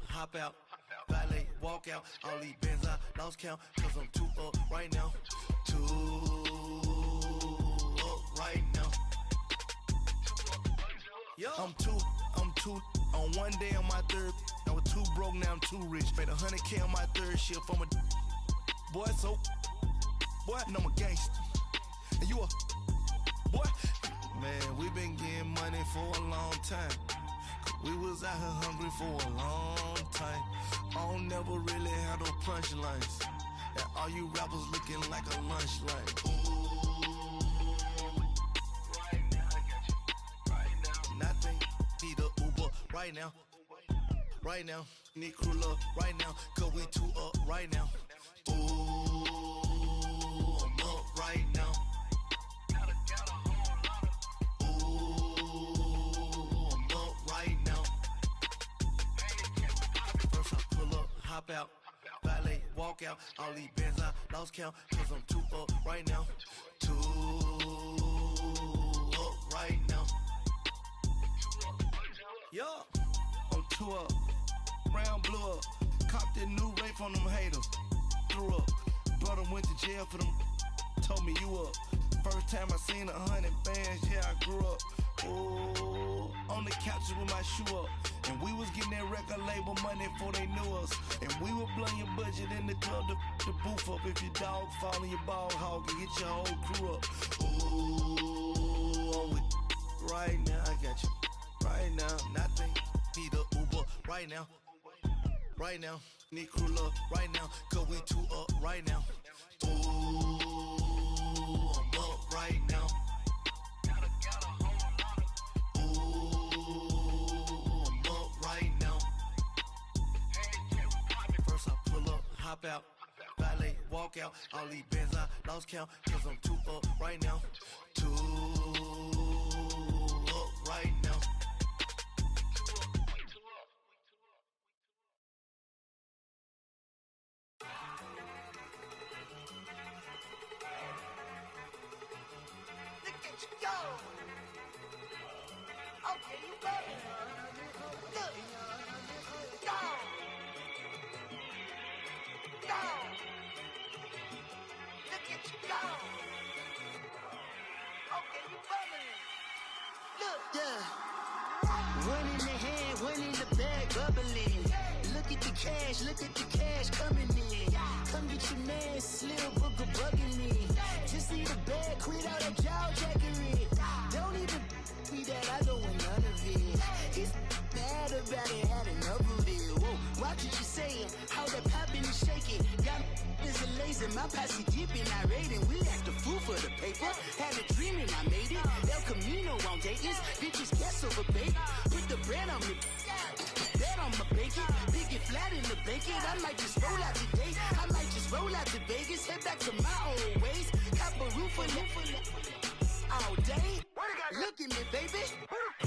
Hop out, valet, walk out. All these Benz I lost count, cause I'm too up right now. Too up right now. I'm too on one day on my third. I was too broke, now I'm too rich. Made 100K on my third shift. I'm a boy, so boy, and I'm a gangster. And you a boy. Man, we been getting money for a long time. We was out here hungry for a long time. I don't never really have no punchlines. And all you rappers looking like a lunch line. Ooh, right now, I got you. Right now, nothing. Need a Uber right now. Right now, need crew love right now. Cause we too up right now. Ooh, I'm up right now. Hop out, valet, walk out. All these Benz I lost count, cause I'm too up right now. Too up right now. Yeah, I'm too up. Round blew up. Copped that new rape on them haters. Threw up. Brother went to jail for them. Told me you up. First time I seen 100 bands, yeah, I grew up. Ooh, on the couches with my shoe up. And we was getting that record label money before they knew us. And we would blow your budget in the club to boof up. If your dog fall in your ball hog and get your whole crew up. Ooh, I'm with right now, I got you. Right now, nothing. Need a Uber right now. Right now, need crew love right now. Cause we too up right now. Ooh, I'm up right now. Hop out, valet, walk out. All these Benz I lost count, cause I'm too up right now. Too up right now. Look at you go. Okay, you ready? Look. Go. Go! Look at you go! Okay, you bubbling. Look! Yeah. One in the hand, one in the bag, bubbling. Look at the cash coming in. Come get your man, Slim Booger bugging me. Just see the bag, quit all that jaw jackery. Don't even me that I don't want none of it. He's mad about it, had enough of it. Whoa, watch what you saying, how that poppin' and shaking. Got is a lazy, my posse dipping, I raiding. We act a fool for the paper. Had a dream and I made it. El Camino on Dayton's, bitches guess over bait. Put the bread on me, bet on my bacon. Big it flat in the bacon. I might just roll out today. I might just roll out to Vegas. Head back to my old ways. Cop a roof for all day. Look at me, baby.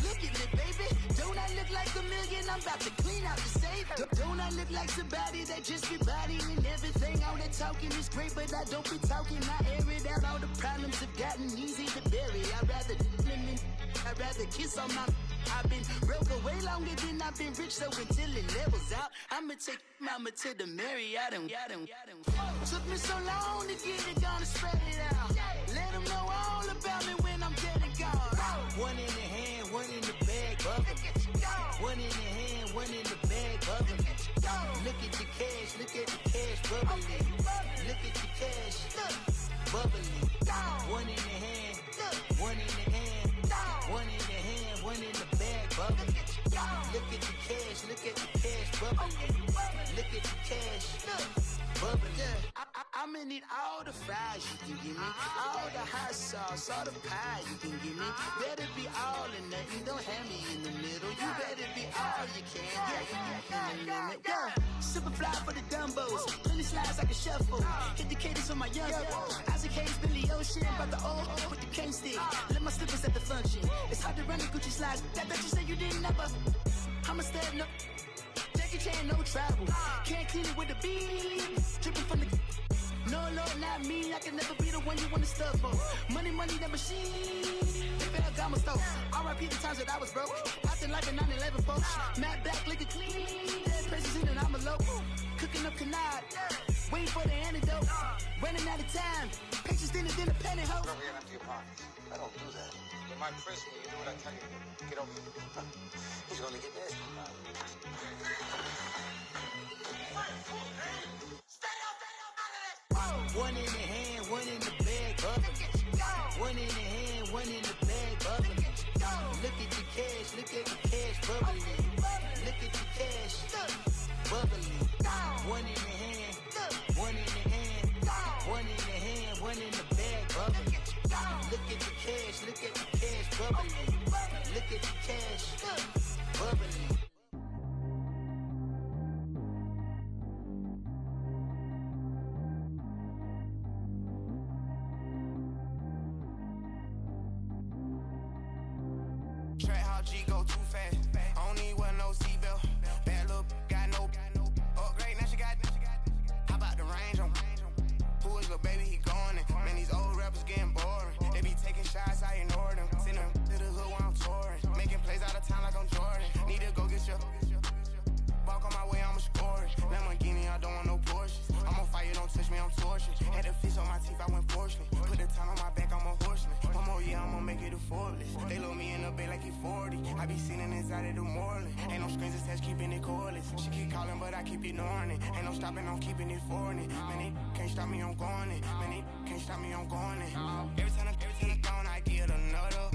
Look at me, baby. Don't I look like $1 million? I'm about to clean out the safe. Don't I look like somebody that just be bodying everything? All that talking is great, but I don't be talking. I air it out. All the problems have gotten easy to bury. I'd rather kiss on my. I've been broke away longer than I've been rich, so until it levels out, I'ma take mama to the Marriott and took me so long to get it, gonna spread it out. Let them know all about me when I'm dead and gone. One in the hand, one in the bag, bubbling. One in the hand, one in the bag, bubbling. Look at the cash, bubbling. Look at the cash, bubbling. One in the hand, one in the hand, one in the hand, one in the bag, bubbling. Look at the cash, bubbling. Look at the cash, bubbling. I'ma need all the fries you can give me, all the hot sauce, all the pie you can give me. Better be all or nothing, don't have me in the middle. You better be all you can. Yeah. Super fly for the Dumbos, plenty slides like a shuffle. Hit the cadence on my young Isaac Hayes, Billy Ocean, about the old with the cane stick. Let my slippers at the function. It's hard to run the Gucci slides. That bet you say you didn't never. I'ma stand up. Jackie Chan, no travel. Can't clean it with the beat. Dripping from the No, not me. I can never be the one you want to stuff for. Money, that machine. They fell down my stove. R.I.P. the times that I was broke. Acting like a 9/11 folks. Matt back, looking clean. Dead president and I'm a local. Cooking up canard. Waiting for the antidote. Running out of time. Patience in the penny hoe. Don't get empty your pockets. I don't do that. You might press me. You do what I tell you. Get over here. He's gonna get nasty. One in the hand, one in the bag, bubbling. One in the hand, one in the bag, bubbling. Look at the cash, bubbling. Look at the cash, bubbling. One in the hand, one in the hand, one in the hand, one in the bag, bubbling. Look at the cash, bubbling. Look at the cash, bubbling. Track how G go too fast. I don't need wear no seatbelt. Bad little got no upgrade. Now she got. How about the range on? Who is little baby? He going in. Man, these old rappers getting boring. They be taking shots, I ignore them. Send them to the hood while I'm touring. Making plays out of town like I'm Jordan. Need to go get your. Walk on my way, I'ma score it. Lamborghini, I don't want no Porsches. I'm on fire, don't touch me, I'm torching. Had the fish on my teeth, I went fortunate. Put the time on my back, I'm a horseman. One more year, I'ma make it effortless. They load me in the bay like he 40. I be sitting inside of the Moreland. Ain't no screens attached, keeping it cordless. She keep calling, but I keep ignoring it. Ain't no stopping, I'm keeping it foreign. Man, they can't stop me, I'm going it. Man, they can't stop me, I'm going it. Every time he gone, I get another.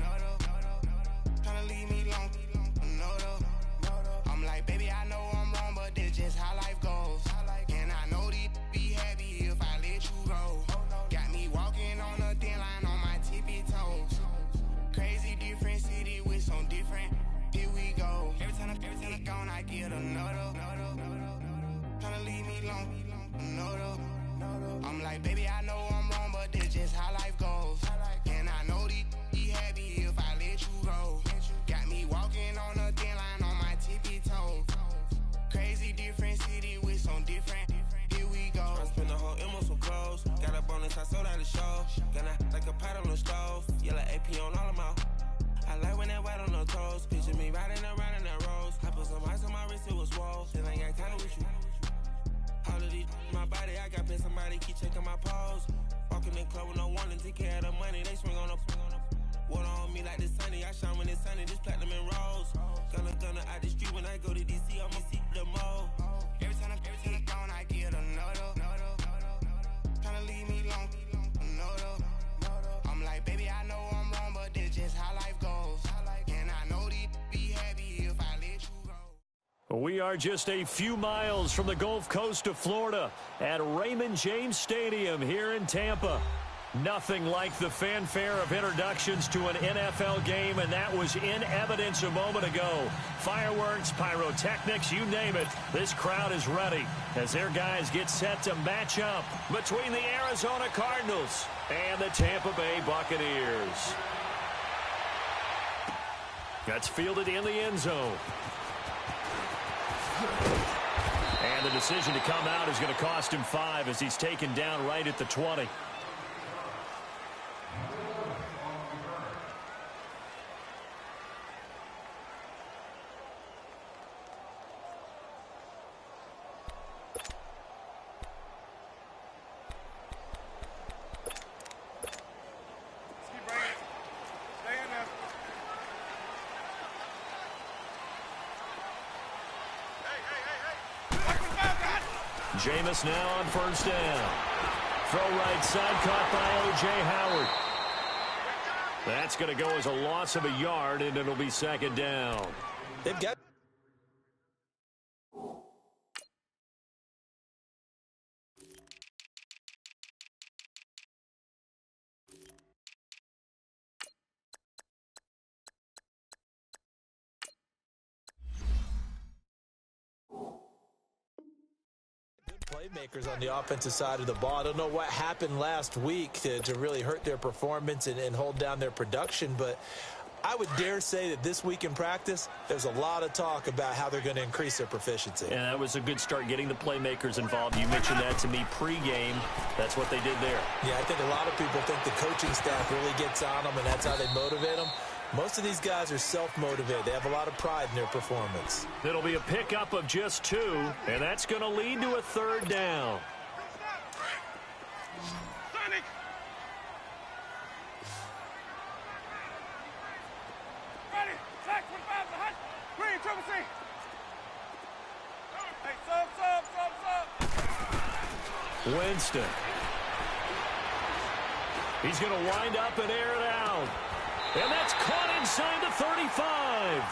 Tryna leave me long, another. I'm like, baby, I know I'm wrong, but this just how life goes. And I know these be happy if I let you go. Got me walking on a thin line on my tippy toes. Crazy different city with some different. Here we go. Every time he gone, I get another. Tryna leave me long, another. I'm like, baby, I know I'm wrong, but this just how life goes. And I know these be happy if I let you go. Got me walking on a thin line on my tippy toes. Crazy different city with some different. Here we go. I spent the whole M on some clothes. Got a bonus, I sold out the show. Gonna like a pot on the stove. Yellow AP on all of my. I like when that white on the toes. Picture me riding around in that rose. I put some ice on my wrist, it was swole. Still ain't got time with you. All of these, my body, I got pay somebody keep checking my pose. Walking in club with no warning, take care of the money. They swing on the. Water on me like the sunny. I shine when it's sunny. This platinum and rose. Gonna out the street when I go to DC. I'ma see the mo. Every time he gone, I get another. Tryna leave me long, another. I'm like, baby, I know I'm wrong, but this just how life goes. And I know these be happy if I let you go. We are just a few miles from the Gulf Coast of Florida at Raymond James Stadium here in Tampa. Nothing like the fanfare of introductions to an NFL game, and that was in evidence a moment ago. Fireworks, pyrotechnics, you name it. This crowd is ready as their guys get set to match up between the Arizona Cardinals and the Tampa Bay Buccaneers. That's fielded in the end zone. And the decision to come out is going to cost him 5 as he's taken down right at the 20. Jameis now on first down. Throw right side, caught by O.J. Howard. That's going to go as a loss of a yard, and it'll be second down. They've got... playmakers on the offensive side of the ball. I don't know what happened last week to really hurt their performance and hold down their production, but I would dare say that this week in practice, there's a lot of talk about how they're going to increase their proficiency. And that was a good start, getting the playmakers involved. You mentioned that to me pregame. That's what they did there. Yeah, I think a lot of people think the coaching staff really gets on them, and that's how they motivate them. Most of these guys are self-motivated. They have a lot of pride in their performance. It'll be a pickup of just 2, and that's going to lead to a 3rd down. Winston. He's going to wind up and air it out. And that's caught inside the 35.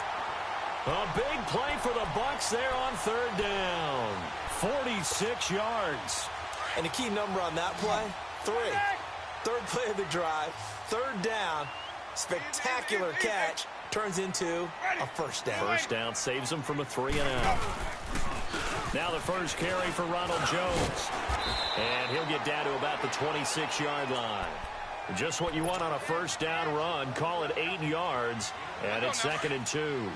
A big play for the Bucs there on 3rd down. 46 yards. And a key number on that play, 3. 3rd play of the drive, 3rd down, spectacular catch, turns into a 1st down. 1st down saves him from a 3-and-out. Now the first carry for Ronald Jones. And he'll get down to about the 26-yard line. Just what you want on a 1st down run. Call it 8 yards, and it's 2nd and 2.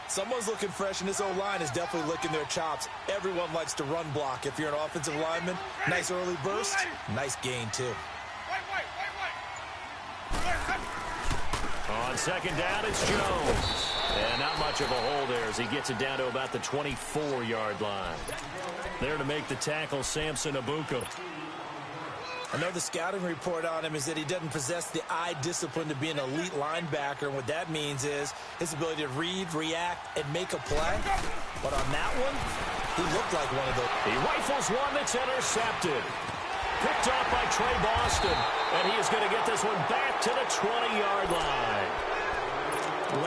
Someone's looking fresh, and this O-line is definitely licking their chops. Everyone likes to run block. If you're an offensive lineman, nice early burst, nice gain, too. On 2nd down, it's Jones. And not much of a hole there as he gets it down to about the 24-yard line. There to make the tackle, Samson Abuka. I know the scouting report on him is that he doesn't possess the eye discipline to be an elite linebacker, and what that means is his ability to read, react, and make a play. But on that one, he looked like one of those. He rifles one that's intercepted. Picked off by Trey Boston, and he is going to get this one back to the 20-yard line.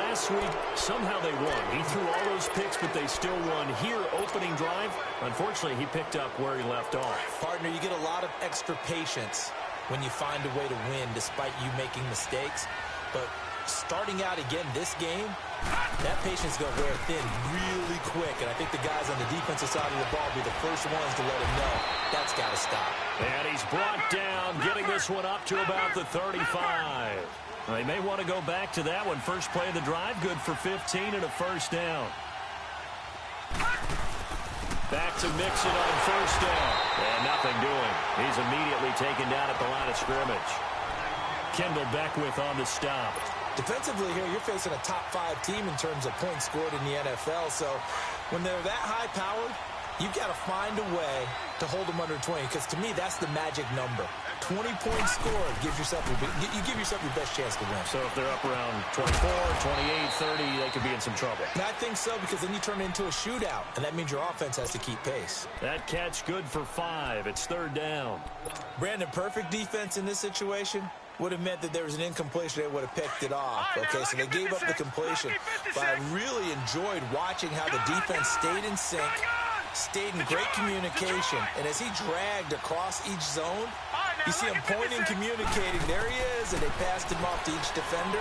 Last week, somehow they won. He threw all those picks, but they still won. Here, opening drive, unfortunately, he picked up where he left off. Partner, you get a lot of extra patience when you find a way to win despite you making mistakes. But starting out again this game, that patience is going to wear thin really quick. And I think the guys on the defensive side of the ball will be the first ones to let him know that's got to stop. And he's brought down, getting this one up to about the 35. They may want to go back to that one. First play of the drive, good for 15 and a 1st down. Back to Mixon on 1st down. And nothing doing. He's immediately taken down at the line of scrimmage. Kendall Beckwith on the stop. Defensively here, you're facing a top 5 team in terms of points scored in the NFL. So when they're that high-powered, you've got to find a way to hold them under 20. Because to me, that's the magic number. 20 points scored gives yourself you give yourself your best chance to win. So if they're up around 24, 28, 30, they could be in some trouble. And I think so, because then you turn it into a shootout, and that means your offense has to keep pace. That catch good for 5. It's 3rd down. Brandon, perfect defense in this situation would have meant that there was an incompletion. They would have picked it off. Okay, so they gave up the completion. But I really enjoyed watching how the defense stayed in sync, stayed in great communication, and as he dragged across each zone, you see him pointing, communicating. There he is, and they passed him off to each defender.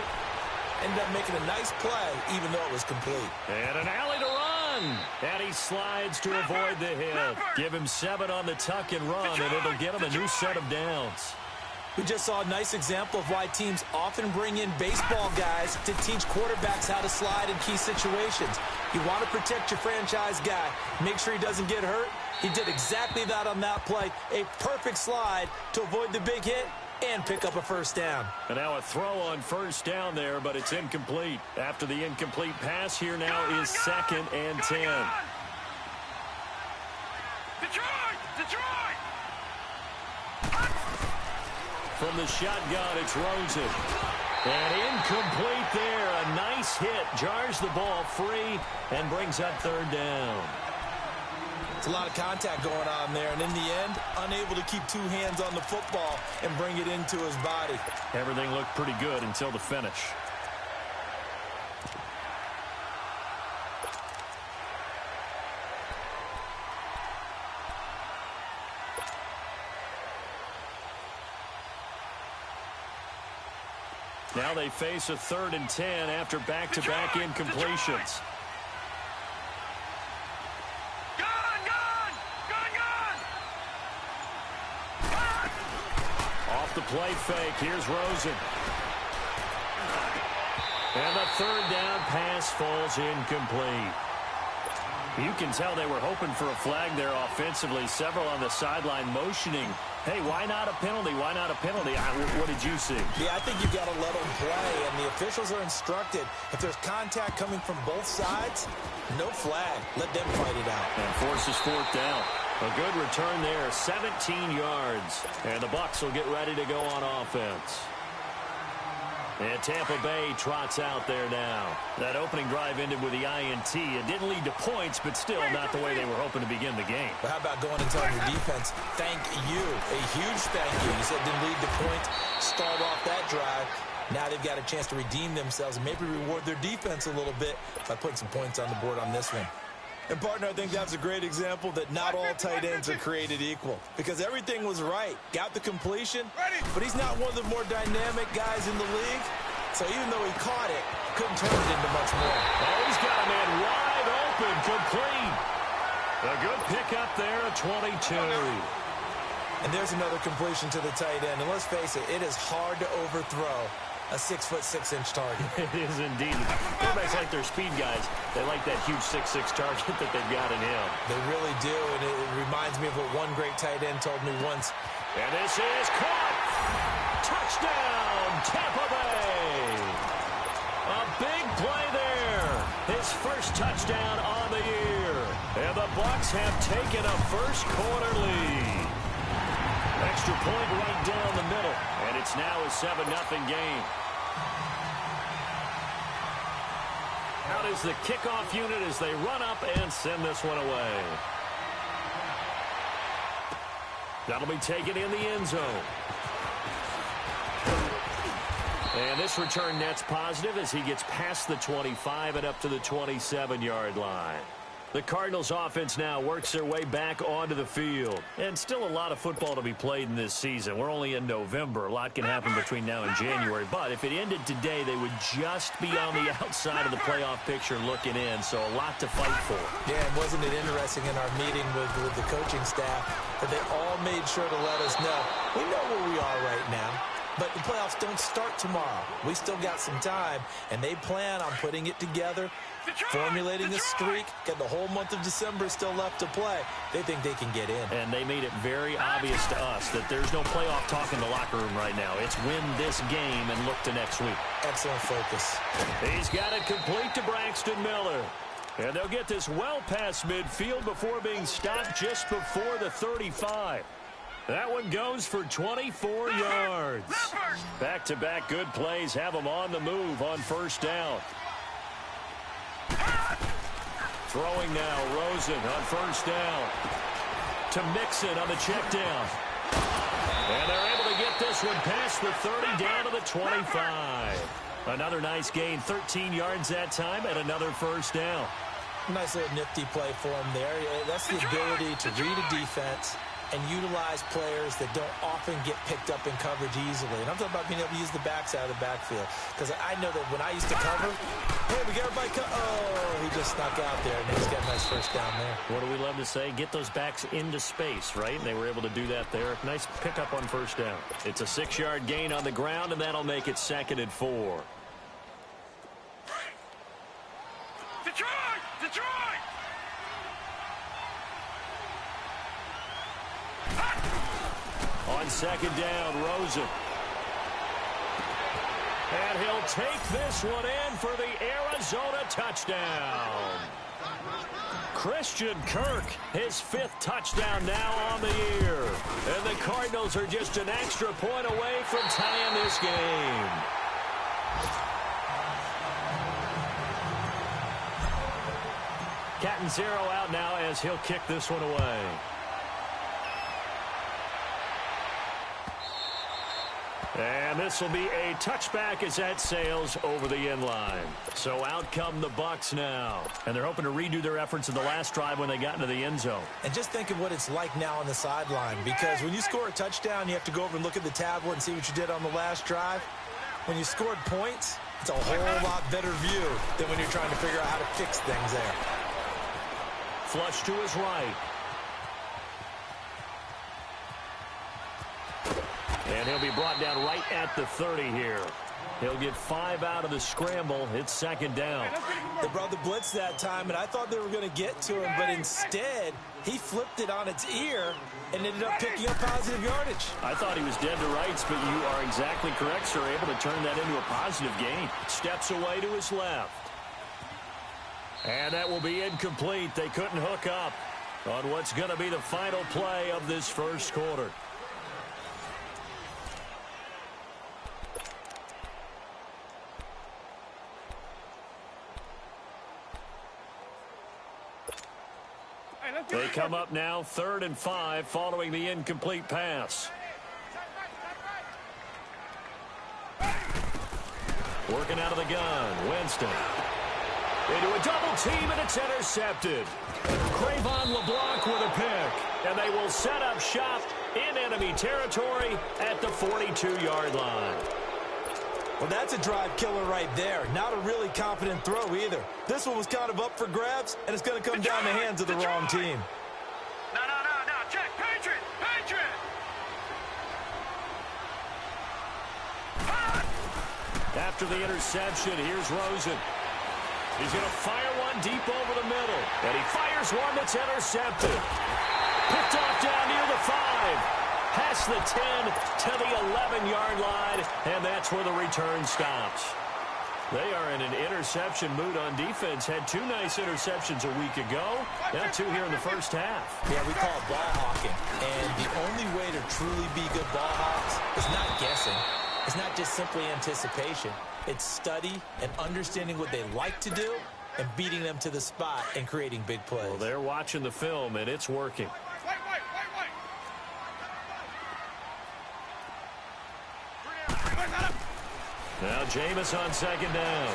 Ended up making a nice play, even though it was complete. And an alley to run. And he slides to avoid the hit. Give him 7 on the tuck and run, and it'll get him a new set of downs. We just saw a nice example of why teams often bring in baseball guys to teach quarterbacks how to slide in key situations. You want to protect your franchise guy. Make sure he doesn't get hurt. He did exactly that on that play. A perfect slide to avoid the big hit and pick up a 1st down. And now a throw on 1st down there, but it's incomplete. After the incomplete pass, here now is 2nd and 10. Detroit! From the shotgun, it's Rosen. And incomplete there. A nice hit. Jars the ball free and brings up 3rd down. It's a lot of contact going on there, and in the end, unable to keep 2 hands on the football and bring it into his body. Everything looked pretty good until the finish. Now they face a 3rd and 10 after back-to-back incompletions. Off the play fake, here's Rosen. And the third down pass falls incomplete. You can tell they were hoping for a flag there offensively. Several on the sideline motioning, hey, why not a penalty? Why not a penalty? What did you see? Yeah, I think you've got to let them play, and the officials are instructed. If there's contact coming from both sides, no flag. Let them fight it out. And forces fourth down. A good return there, 17 yards. And the Bucs will get ready to go on offense. And Tampa Bay trots out there now. That opening drive ended with the INT. It didn't lead to points, but still not the way they were hoping to begin the game. But how about going and telling your defense, thank you, a huge thank you. You said didn't lead to points, start off that drive. Now they've got a chance to redeem themselves and maybe reward their defense a little bit by putting some points on the board on this one. And, partner, I think that's a great example that not all tight ends are created equal because everything was right. Got the completion, but he's not one of the more dynamic guys in the league. So even though he caught it, couldn't turn it into much more. Oh, he's got a man wide open, complete. A good pickup there at 22. And there's another completion to the tight end. And let's face it, it is hard to overthrow a 6'6" target. It is indeed. Quarterbacks like their speed guys. They like that huge 6'6" target that they've got in him. They really do, and it reminds me of what one great tight end told me once. And this is caught. Touchdown, Tampa Bay. A big play there. His first touchdown on the year. And the Bucs have taken a first quarter lead. Extra point right down the middle. And it's now a 7-0 game. Out is the kickoff unit as they run up and send this one away. That'll be taken in the end zone. And this return net's positive as he gets past the 25 and up to the 27-yard line. The Cardinals offense now works their way back onto the field. And still a lot of football to be played in this season. We're only in November. A lot can happen between now and January. But if it ended today, they would just be on the outside of the playoff picture looking in. So a lot to fight for. Yeah, and wasn't it interesting in our meeting with the coaching staff that they all made sure to let us know, we know where we are right now. But the playoffs don't start tomorrow. We still got some time, and they plan on putting it together, formulating a streak, got the whole month of December still left to play. They think they can get in. And they made it very obvious to us that there's no playoff talk in the locker room right now. It's win this game and look to next week. Excellent focus. He's got it complete to Braxton Miller. And they'll get this well past midfield before being stopped just before the 35. That one goes for 24 yards. Back-to-back good plays have them on the move on first down. Throwing now, Rosen on first down. To Mixon on the check down. And they're able to get this one past the 30 down to the 25. Another nice gain, 13 yards that time, and another first down. Nice little nifty play for him there. That's the ability to read a defense and utilize players that don't often get picked up in coverage easily. And I'm talking about being able to use the backside of the backfield. Because I know that when I used to cover, hey, we got everybody oh, he just snuck out there, and he's got a nice first down there. What do we love to say? Get those backs into space, right? And they were able to do that there. Nice pickup on first down. It's a 6-yard gain on the ground, and that'll make it 2nd and 4. Detroit! On second down, Rosen. And he'll take this one in for the Arizona touchdown. Christian Kirk, his 5th touchdown now on the year. And the Cardinals are just an extra point away from tying this game. Cat and 0 out now as he'll kick this one away. And this will be a touchback as that sails over the end line. So out come the Bucs now. And they're hoping to redo their efforts in the last drive when they got into the end zone. And just think of what it's like now on the sideline. Because when you score a touchdown, you have to go over and look at the tablet and see what you did on the last drive. When you scored points, it's a whole lot better view than when you're trying to figure out how to fix things there. Flush to his right. And he'll be brought down right at the 30 here. He'll get 5 out of the scramble. It's second down. They brought the blitz that time, and I thought they were going to get to him, but instead he flipped it on its ear and ended up picking up positive yardage. I thought he was dead to rights, but you are exactly correct, sir. Able to turn that into a positive gain. Steps away to his left. And that will be incomplete. They couldn't hook up on what's going to be the final play of this first quarter. They come up now 3rd and 5 following the incomplete pass. Working out of the gun, Winston. Into a double team, and it's intercepted. Cravon LeBlanc with a pick, and they will set up shop in enemy territory at the 42-yard line. Well, that's a drive killer right there. Not a really confident throw either. This one was kind of up for grabs, and it's going to come down the hands of the wrong team. No. Check. Patriot. After the interception, here's Rosen. He's going to fire one deep over the middle. And he fires one that's intercepted. Picked off down near the 5. Past the 10 to the 11-yard line. And that's where the return stops. They are in an interception mood on defense. Had 2 nice interceptions a week ago. Now 2 here in the first half. Yeah, we call it ball hawking. And the only way to truly be good ball hawks is not guessing. It's not just simply anticipation. It's study and understanding what they like to do and beating them to the spot and creating big plays. Well, they're watching the film, and it's working. Now Jameis on second down.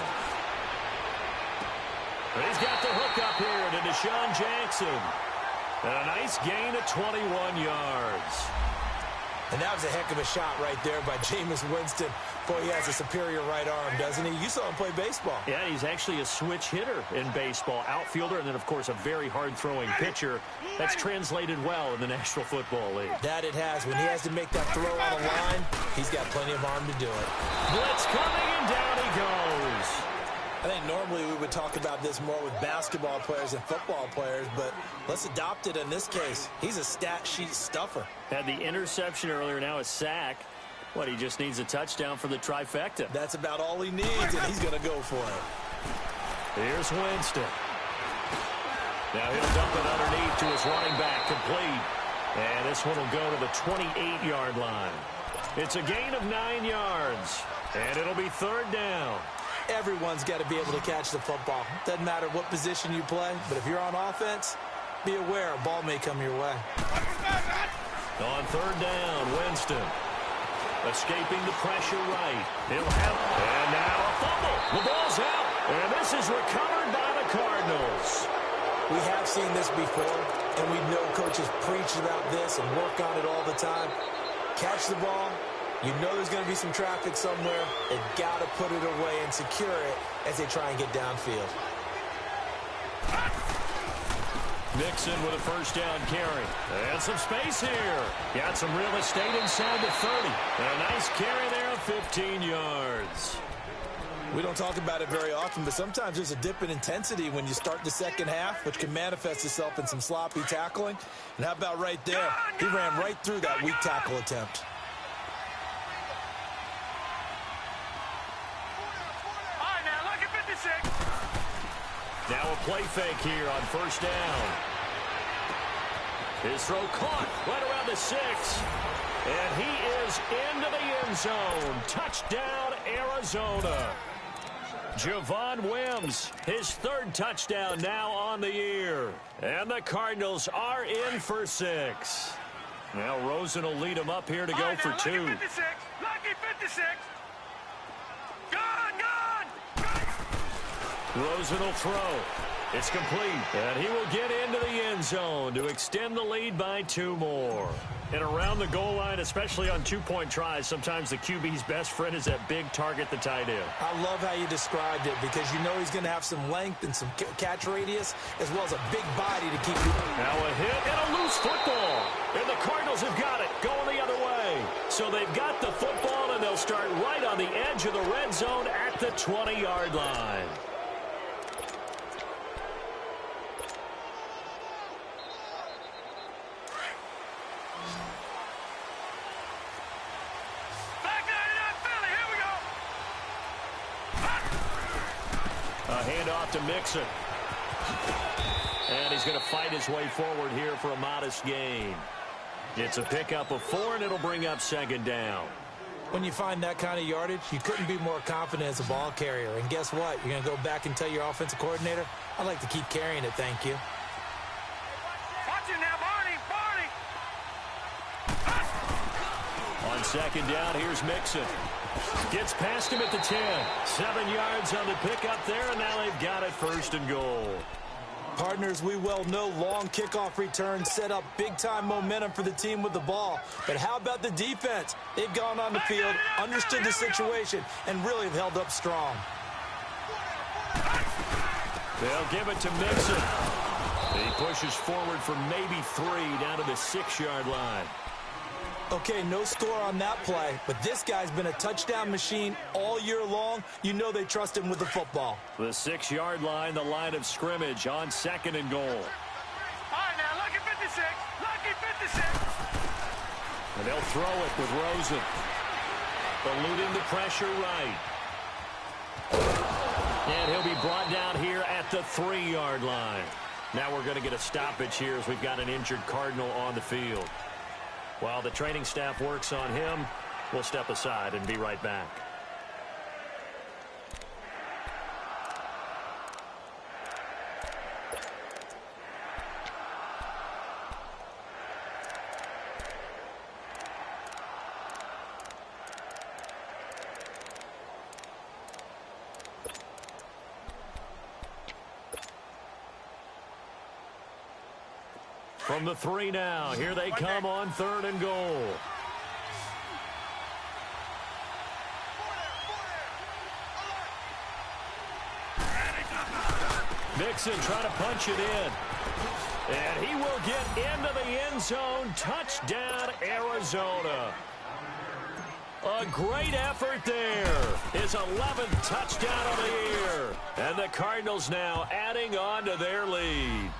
He's got the hook up here to Deshaun Jackson. And a nice gain of 21 yards. And that was a heck of a shot right there by Jameis Winston. Boy, he has a superior right arm, doesn't he? You saw him play baseball. Yeah, he's actually a switch hitter in baseball. Outfielder, and then, of course, a very hard-throwing pitcher. That's translated well in the National Football League. That it has. When he has to make that throw on a line, he's got plenty of arm to do it. Blitz coming, and down he goes. I think normally we would talk about this more with basketball players and football players, but let's adopt it in this case. He's a stat sheet stuffer. Had the interception earlier, now a sack. What, he just needs a touchdown for the trifecta. That's about all he needs, and he's going to go for it. Here's Winston. Now he'll dump it underneath to his running back, complete. And this one will go to the 28-yard line. It's a gain of 9 yards, and it'll be 3rd down. Everyone's got to be able to catch the football. Doesn't matter what position you play, but if you're on offense, be aware a ball may come your way. On 3rd down, Winston. Escaping the pressure right. He'll have, and now a fumble. The ball's out, and this is recovered by the Cardinals. We have seen this before, and we know coaches preach about this and work on it all the time. Catch the ball. You know there's going to be some traffic somewhere. They've got to put it away and secure it as they try and get downfield. Mixon with a first down carry. And some space here. Got some real estate inside the 30. And a nice carry there of 15 yards. We don't talk about it very often, but sometimes there's a dip in intensity when you start the second half, which can manifest itself in some sloppy tackling. And how about right there? He ran right through that weak tackle attempt. Now a play fake here on first down. His throw caught right around the 6. And he is into the end zone. Touchdown, Arizona. Javon Wims, his 3rd touchdown now on the year. And the Cardinals are in for 6. Now Rosen will lead him up here to go for 2. Lucky 56. Lucky 56. Gone. Rosen will throw. It's complete. And he will get into the end zone to extend the lead by 2 more. And around the goal line, especially on 2-point tries, sometimes the QB's best friend is that big target, the tight end. I love how you described it because you know he's going to have some length and some catch radius as well as a big body to keep you. Now a hit and a loose football. And the Cardinals have got it going the other way. So they've got the football, and they'll start right on the edge edge of the red zone at the 20-yard line. A handoff to Mixon. And he's going to fight his way forward here for a modest gain. It's a pickup of 4, and it'll bring up second down. When you find that kind of yardage, you couldn't be more confident as a ball carrier. And guess what? You're going to go back and tell your offensive coordinator, I'd like to keep carrying it, thank you. Watch it now, Barney. On second down, here's Mixon. Gets past him at the 10. 7 yards on the pickup there, and now they've got it first and goal. Partners, we well know long kickoff returns set up big-time momentum for the team with the ball. But how about the defense? They've gone on the field, understood the situation, and really have held up strong. They'll give it to Mixon. He pushes forward for maybe 3 down to the 6-yard line. Okay, no score on that play, but this guy's been a touchdown machine all year long. You know they trust him with the football. The 6-yard line, the line of scrimmage on second and goal. All right, now, lucky 56. Lucky 56. And they'll throw it with Rosen. Eluding the pressure right. And he'll be brought down here at the 3-yard line. Now we're going to get a stoppage here as we've got an injured Cardinal on the field. While the training staff works on him, we'll step aside and be right back. From the 3 now, here they come on 3rd and goal. Mixon trying to punch it in. And he will get into the end zone. Touchdown, Arizona. A great effort there. His 11th touchdown of the year. And the Cardinals now adding on to their lead.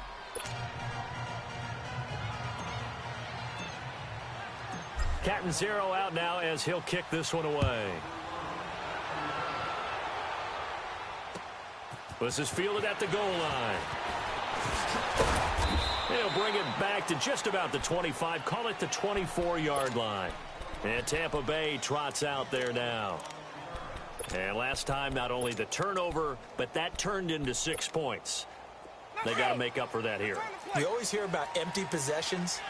Cat and 0 out now as he'll kick this one away. This is fielded at the goal line. He'll bring it back to just about the 25. Call it the 24-yard line. And Tampa Bay trots out there now. And last time, not only the turnover, but that turned into 6 points. They got to make up for that here. You always hear about empty possessions,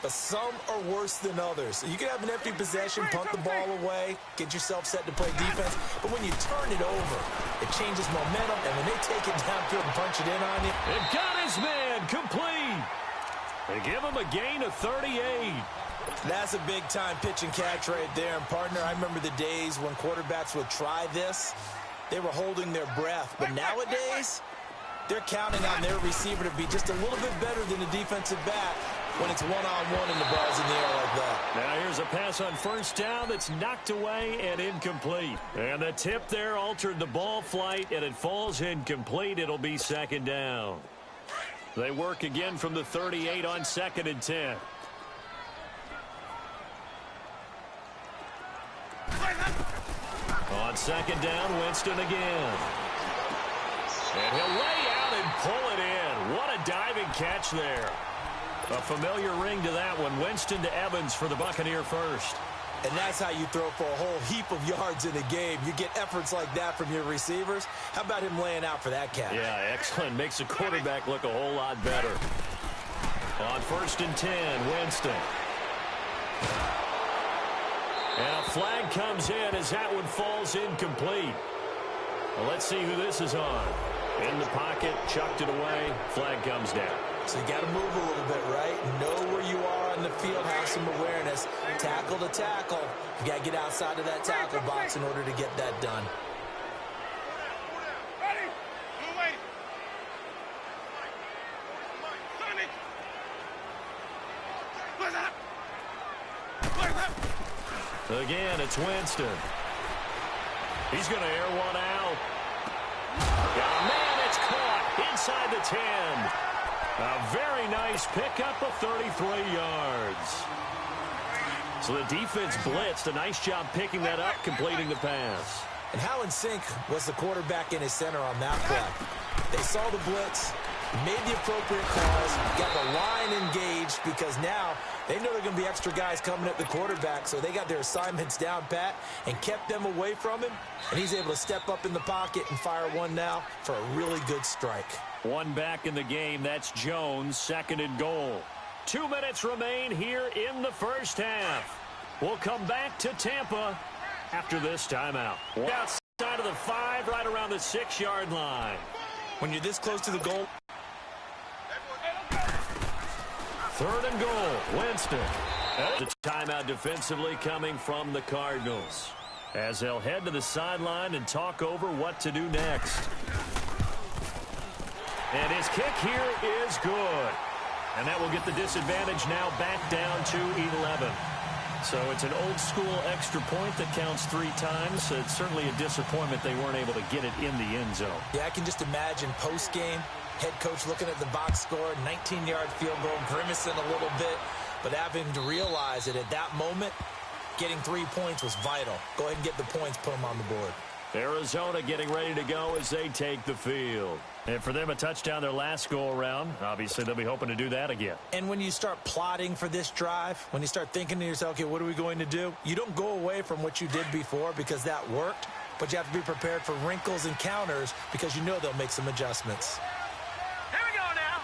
but some are worse than others. So you can have an empty possession, punt the ball away, get yourself set to play defense. But when you turn it over, it changes momentum. And when they take it downfield and punch it in on you. It got his man complete. They give him a gain of 38. That's a big-time pitch and catch right there. And, partner, I remember the days when quarterbacks would try this. They were holding their breath. But nowadays, they're counting on their receiver to be just a little bit better than the defensive back when it's one-on-one and the ball's in the air like that. Now here's a pass on first down that's knocked away and incomplete. And the tip there altered the ball flight, and it falls incomplete. It'll be second down. They work again from the 38 on 2nd and 10. On second down, Winston again. And he'll lay out and pull it in. What a diving catch there. A familiar ring to that one. Winston to Evans for the Buccaneer first. And that's how you throw for a whole heap of yards in a game. You get efforts like that from your receivers. How about him laying out for that catch? Yeah, excellent. Makes the quarterback look a whole lot better. On 1st and 10, Winston. And a flag comes in as that one falls incomplete. Well, let's see who this is on. In the pocket, chucked it away, flag comes down. So you got to move a little bit, right? Know where you are on the field, have some awareness. Tackle to tackle. You got to get outside of that tackle box in order to get that done. Again, it's Winston. He's going to air one out. Oh, man, it's caught inside the 10. A very nice pickup of 33 yards. So the defense blitzed. A nice job picking that up, completing the pass. And how in sync was the quarterback in his center on that play? They saw the blitz, made the appropriate calls, got the line engaged because now they know there are going to be extra guys coming at the quarterback, so they got their assignments down pat and kept them away from him, and he's able to step up in the pocket and fire one now for a really good strike. One back in the game. That's Jones, 2nd and goal. 2 minutes remain here in the first half. We'll come back to Tampa after this timeout. Outside of the 5, right around the 6-yard line. When you're this close to the goal. 3rd and goal, Winston. The timeout defensively coming from the Cardinals, as they'll head to the sideline and talk over what to do next. And his kick here is good. And that will get the disadvantage now back down to 11. So it's an old-school extra point that counts 3 times. So it's certainly a disappointment they weren't able to get it in the end zone. Yeah, I can just imagine post-game, head coach looking at the box score, 19-yard field goal, grimacing a little bit, but having to realize that at that moment, getting 3 points was vital. Go ahead and get the points, put them on the board. Arizona getting ready to go as they take the field. And for them, a touchdown their last go-around. Obviously, they'll be hoping to do that again. And when you start plotting for this drive, when you start thinking to yourself, okay, what are we going to do? You don't go away from what you did before because that worked, but you have to be prepared for wrinkles and counters because you know they'll make some adjustments. Here we go now.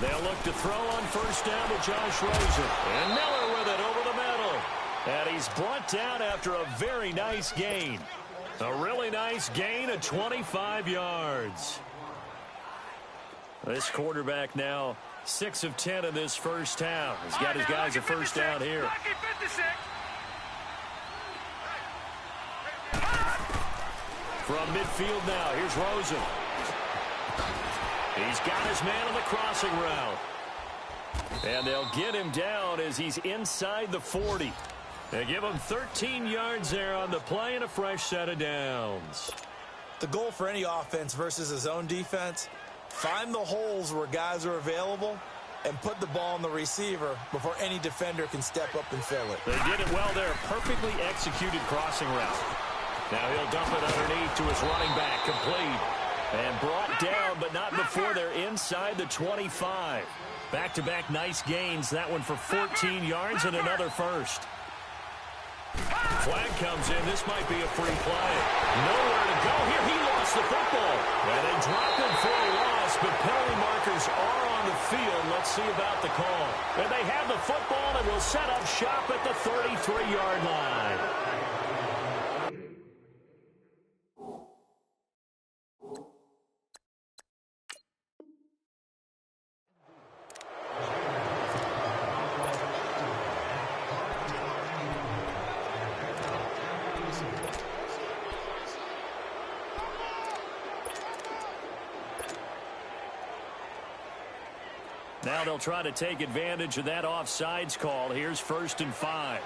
They'll look to throw on first down to Josh Rosen. And Miller with it over the middle. And he's brought down after a very nice gain. A really nice gain of 25 yards. This quarterback now 6 of 10 in this first half. He's got his guys a first down here. From midfield now, here's Rosen. He's got his man on the crossing route. And they'll get him down as he's inside the 40. They give him 13 yards there on the play and a fresh set of downs. The goal for any offense versus his own defense, find the holes where guys are available and put the ball on the receiver before any defender can step up and fill it. They did it well there. Perfectly executed crossing route. Now he'll dump it underneath to his running back, complete. And brought down, but not before they're inside the 25. Back-to-back nice gains. That one for 14 yards and another first. Flag comes in. This might be a free play. Nowhere to go here. He lost the football. And they dropped him for a loss, but penalty markers are on the field. Let's see about the call. And they have the football and will set up shop at the 33-yard line. Now they'll try to take advantage of that offsides call. Here's 1st and 5.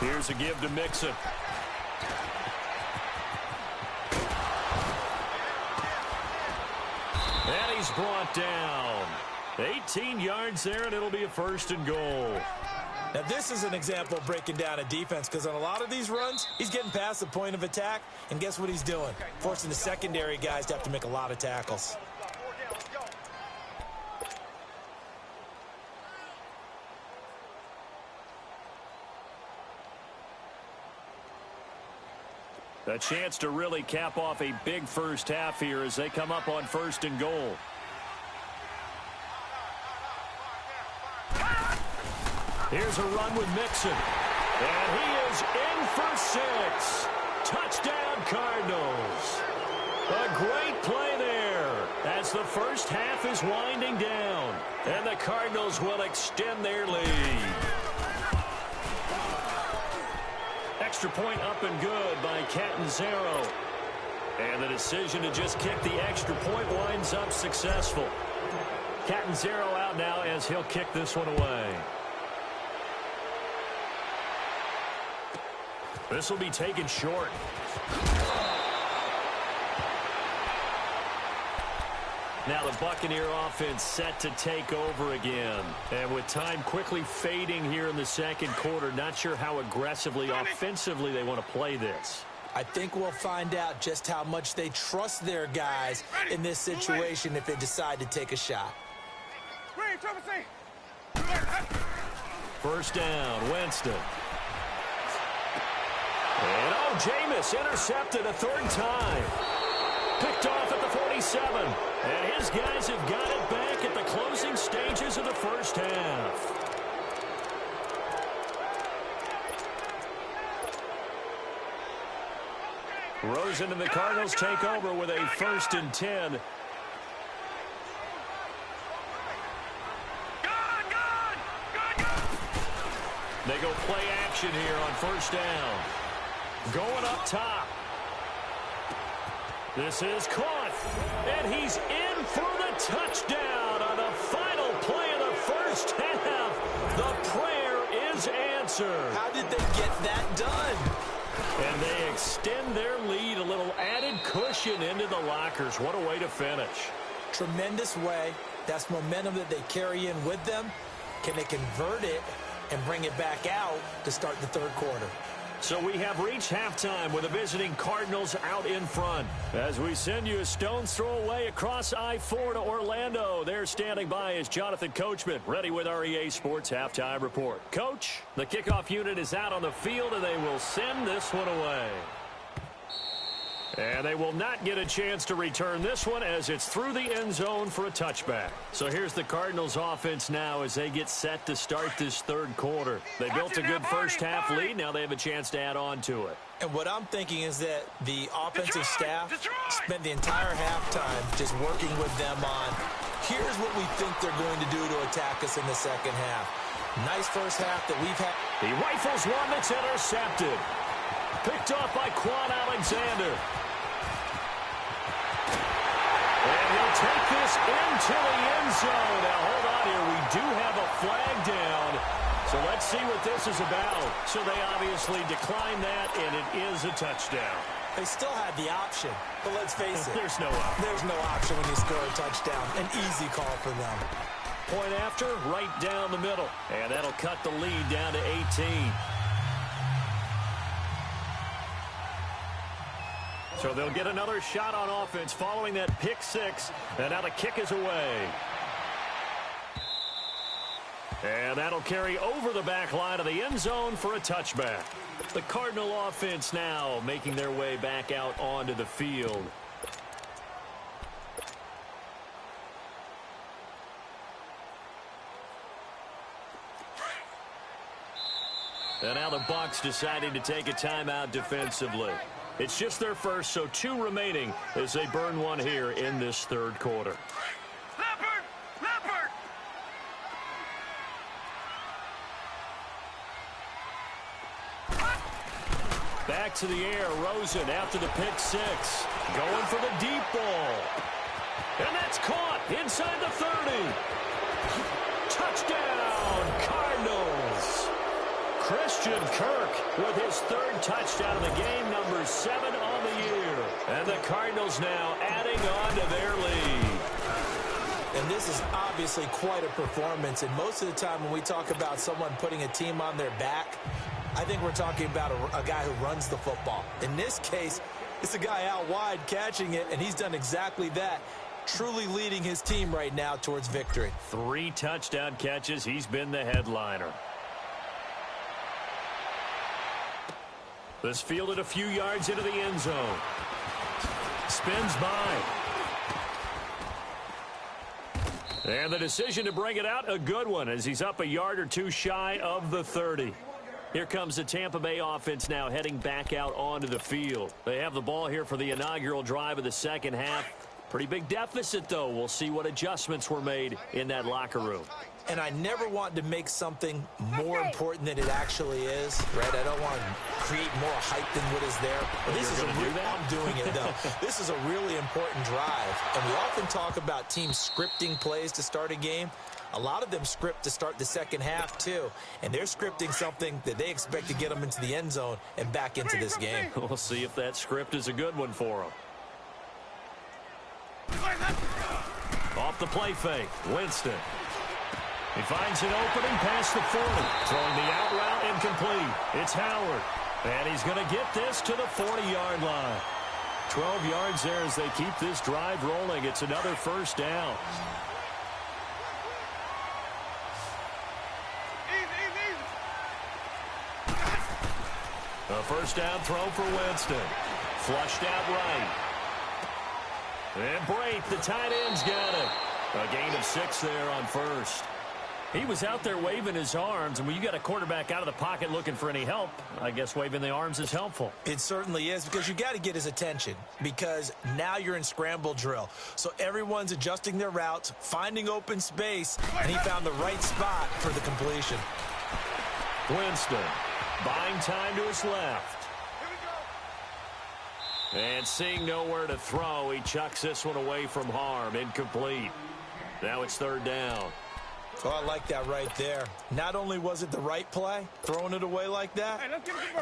Here's a give to Mixon. And he's brought down. 18 yards there, and it'll be a 1st and goal. Now, this is an example of breaking down a defense because on a lot of these runs, he's getting past the point of attack, and guess what he's doing? Forcing the secondary guys to have to make a lot of tackles. A chance to really cap off a big first half here as they come up on 1st and goal. Here's a run with Mixon. And he is in for 6. Touchdown, Cardinals. A great play there as the first half is winding down. And the Cardinals will extend their lead. Extra point up and good by Catanzaro. And the decision to just kick the extra point winds up successful. Catanzaro out now as he'll kick this one away. This will be taken short. Now the Buccaneer offense set to take over again. And with time quickly fading here in the second quarter, not sure how aggressively, offensively they want to play this. I think we'll find out just how much they trust their guys in this situation if they decide to take a shot. First down, Winston. And Jameis intercepted a third time. Picked off at the 47. And his guys have got it back at the closing stages of the first half. Rosen and the Cardinals take over with a 1st and 10. They go play action here on first down. Going up top. This is caught. And he's in for the touchdown on the final play of the first half. The prayer is answered. How did they get that done? And they extend their lead, a little added cushion into the lockers. What a way to finish. Tremendous way. That's momentum that they carry in with them. Can they convert it and bring it back out to start the third quarter? So we have reached halftime with the visiting Cardinals out in front. As we send you a stone's throw away across I-4 to Orlando. There standing by is Jonathan Coachman, ready with our EA Sports Halftime Report. Coach, the kickoff unit is out on the field, and they will send this one away. And they will not get a chance to return this one as it's through the end zone for a touchback. So here's the Cardinals offense now as they get set to start this third quarter. They built a good first half lead. Now they have a chance to add on to it. And what I'm thinking is that the offensive staff spent the entire halftime just working with them on, here's what we think they're going to do to attack us in the second half. Nice first half that we've had. He rifles one that's intercepted. Picked off by Quan Alexander. And he'll take this into the end zone. Now, hold on here. We do have a flag down. So let's see what this is about. So they obviously declined that, and it is a touchdown. They still had the option, but let's face it. There's no option. There's no option when you score a touchdown. An easy call for them. Point after, right down the middle. And that'll cut the lead down to 18. So they'll get another shot on offense following that pick six. And now the kick is away. And that'll carry over the back line of the end zone for a touchback. The Cardinal offense now making their way back out onto the field. And now the Bucs deciding to take a timeout defensively. It's just their first, so 2 remaining as they burn one here in this third quarter. Leopard! Back to the air, Rosen after the pick six. Going for the deep ball. And that's caught inside the 30. Touchdown, Cardinals. Christian Kirk with his 3rd touchdown of the game, number 7 on the year. And the Cardinals now adding on to their lead. And this is obviously quite a performance. And most of the time when we talk about someone putting a team on their back, I think we're talking about a guy who runs the football. In this case, it's a guy out wide catching it, and he's done exactly that, truly leading his team right now towards victory. 3 touchdown catches. He's been the headliner. This fielded a few yards into the end zone. Spins by. And the decision to bring it out, a good one, as he's up a yard or 2 shy of the 30. Here comes the Tampa Bay offense now heading back out onto the field. They have the ball here for the inaugural drive of the second half. Pretty big deficit, though. We'll see what adjustments were made in that locker room. And I never want to make something more important than it actually is, right? I don't want to create more hype than what is there. But this is I'm doing it, though. This is a really important drive. And we often talk about teams scripting plays to start a game. A lot of them script to start the second half, too. And they're scripting something that they expect to get them into the end zone and back into this game. We'll see if that script is a good one for them. Off the play fake, Winston. He finds an opening past the 40. Throwing the out route incomplete. It's Howard. And he's going to get this to the 40-yard line. 12 yards there as they keep this drive rolling. It's another first down. A first down throw for Winston. Flushed out right. And Brate, the tight end's got it. A gain of 6 there on first. He was out there waving his arms, and when you got a quarterback out of the pocket looking for any help, I guess waving the arms is helpful. It certainly is, because you got to get his attention, because now you're in scramble drill. So everyone's adjusting their routes, finding open space, and he found the right spot for the completion. Winston buying time to his left. And seeing nowhere to throw, he chucks this one away from harm. Incomplete. Now it's third down. Oh, I like that right there. Not only was it the right play, throwing it away like that,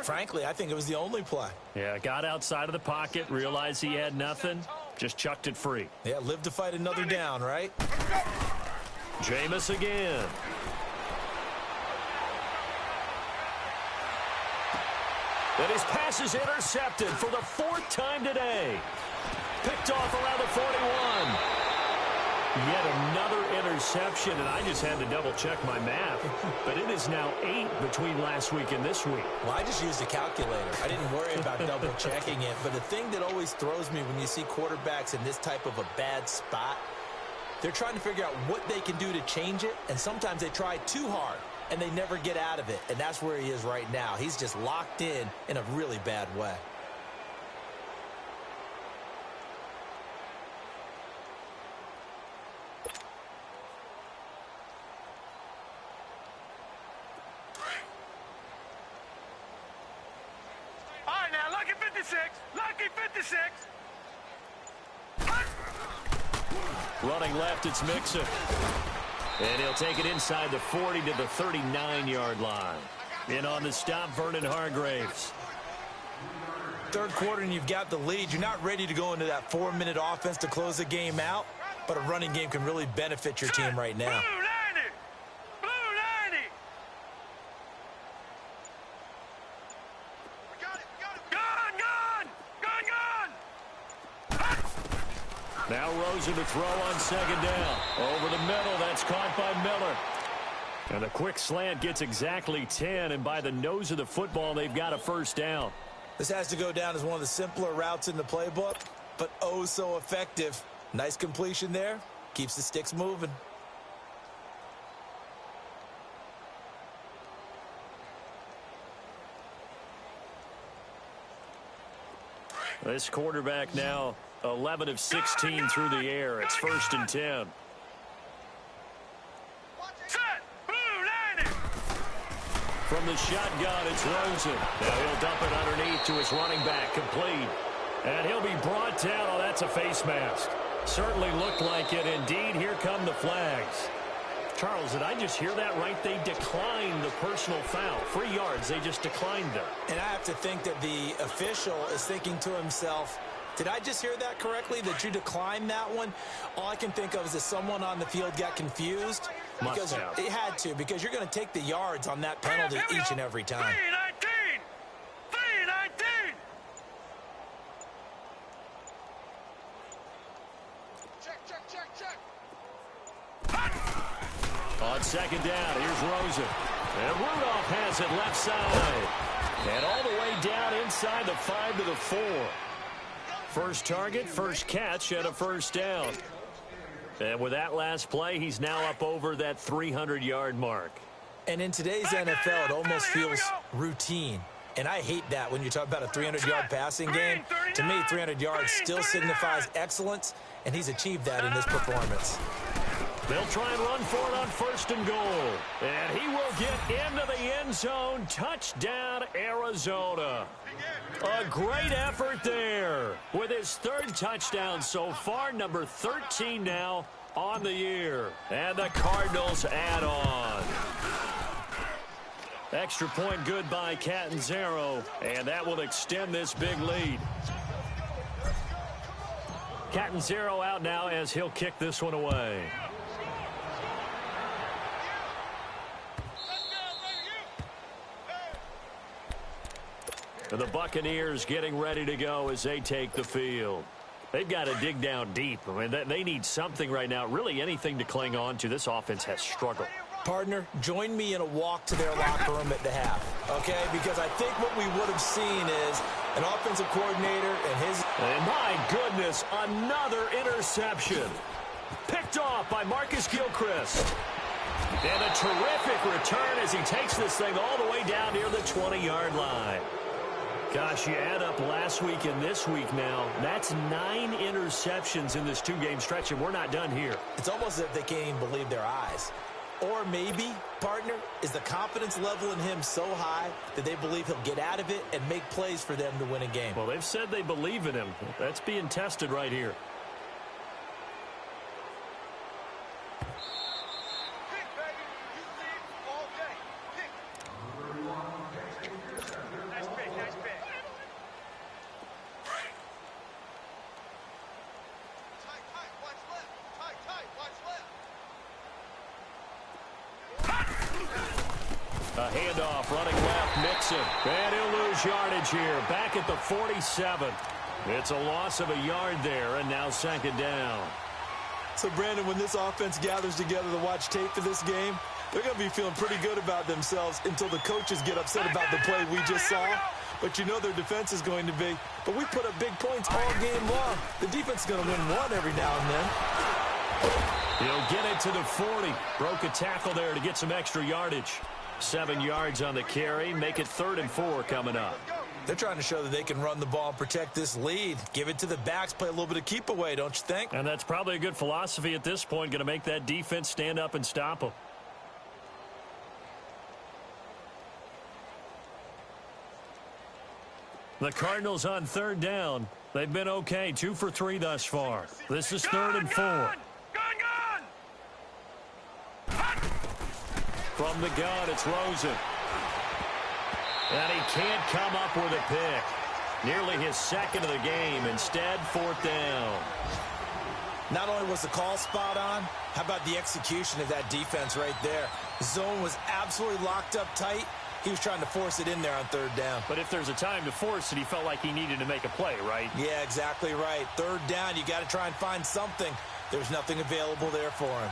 frankly, I think it was the only play. Yeah, got outside of the pocket, realized he had nothing, just chucked it free. Yeah, live to fight another down, right? Jameis again. And his pass is intercepted for the 4th time today. Picked off around the 41. Yet another interception, and I just had to double-check my math. But it is now 8 between last week and this week. Well, I just used a calculator. I didn't worry about double-checking it. But the thing that always throws me when you see quarterbacks in this type of a bad spot, they're trying to figure out what they can do to change it, and sometimes they try too hard, and they never get out of it. And that's where he is right now. He's just locked in a really bad way. Lucky 56. Running left, it's Mixon. And he'll take it inside the 40 to the 39-yard line. In on the stop, Vernon Hargraves. Third quarter and you've got the lead. You're not ready to go into that 4-minute offense to close the game out, but a running game can really benefit your team right now. Now Rosen to throw on second down. Over the middle, that's caught by Miller. And a quick slant gets exactly 10, and by the nose of the football, they've got a first down. This has to go down as one of the simpler routes in the playbook, but oh so effective. Nice completion there. Keeps the sticks moving. This quarterback now 11 of 16 through the air. It's 1st and 10. From the shotgun, it's Rosen. Now he'll dump it underneath to his running back, complete. And he'll be brought down. Oh, that's a face mask. Certainly looked like it. Indeed, here come the flags. Charles, did I just hear that right? They declined the personal foul. 3 yards, they just declined them. And I have to think that the official is thinking to himself, did I just hear that correctly, that you declined that one? All I can think of is that someone on the field got confused. Because it had to, because you're going to take the yards on that penalty each and every time. 3-19. Check. On second down, here's Rosen. And Rudolph has it left side. And all the way down inside the 5 to the 4. First target, first catch, and a first down. And with that last play, he's now up over that 300-yard mark. And in today's NFL, it almost feels routine. And I hate that when you talk about a 300-yard passing game. To me, 300 yards still signifies excellence, and he's achieved that in this performance. They'll try and run for it on 1st and goal. And he will get into the end zone. Touchdown, Arizona. A great effort there with his 3rd touchdown so far, number 13 now on the year. And the Cardinals add on. Extra point good by Catanzaro, and that will extend this big lead. Catanzaro out now as he'll kick this one away. The Buccaneers getting ready to go as they take the field. They've got to dig down deep. I mean, they need something right now, really anything to cling on to. This offense has struggled. Partner, join me in a walk to their locker room at the half, okay? Because I think what we would have seen is an offensive coordinator and his... And my goodness, another interception. Picked off by Marcus Gilchrist. And a terrific return as he takes this thing all the way down near the 20-yard line. Gosh, you add up last week and this week now, that's 9 interceptions in this 2-game stretch, and we're not done here. It's almost as if they can't even believe their eyes. Or maybe, partner, is the confidence level in him so high that they believe he'll get out of it and make plays for them to win a game. Well, they've said they believe in him. That's being tested right here. A handoff running left, Mixon. And he'll lose yardage here. Back at the 47. It's a loss of a yard there, and now second down. So, Brandon, when this offense gathers together to watch tape for this game, they're going to be feeling pretty good about themselves until the coaches get upset about the play we just saw. But you know their defense is going to be. But we put up big points all game long. The defense is going to win one every now and then. He'll get it to the 40. Broke a tackle there to get some extra yardage. 7 yards on the carry. Make it 3rd and 4 coming up. They're trying to show that they can run the ball and protect this lead. Give it to the backs, play a little bit of keep away, don't you think? And that's probably a good philosophy at this point. Going to make that defense stand up and stop them. The Cardinals on 3rd down. They've been okay. 2 for 3 thus far. This is 3rd and 4. From the gun, it's Rosen. And he can't come up with a pick. Nearly his 2nd of the game. Instead, 4th down. Not only was the call spot on, how about the execution of that defense right there? The zone was absolutely locked up tight. He was trying to force it in there on 3rd down. But if there's a time to force it, he felt like he needed to make a play, right? Yeah, exactly right. 3rd down, you got to try and find something. There's nothing available there for him.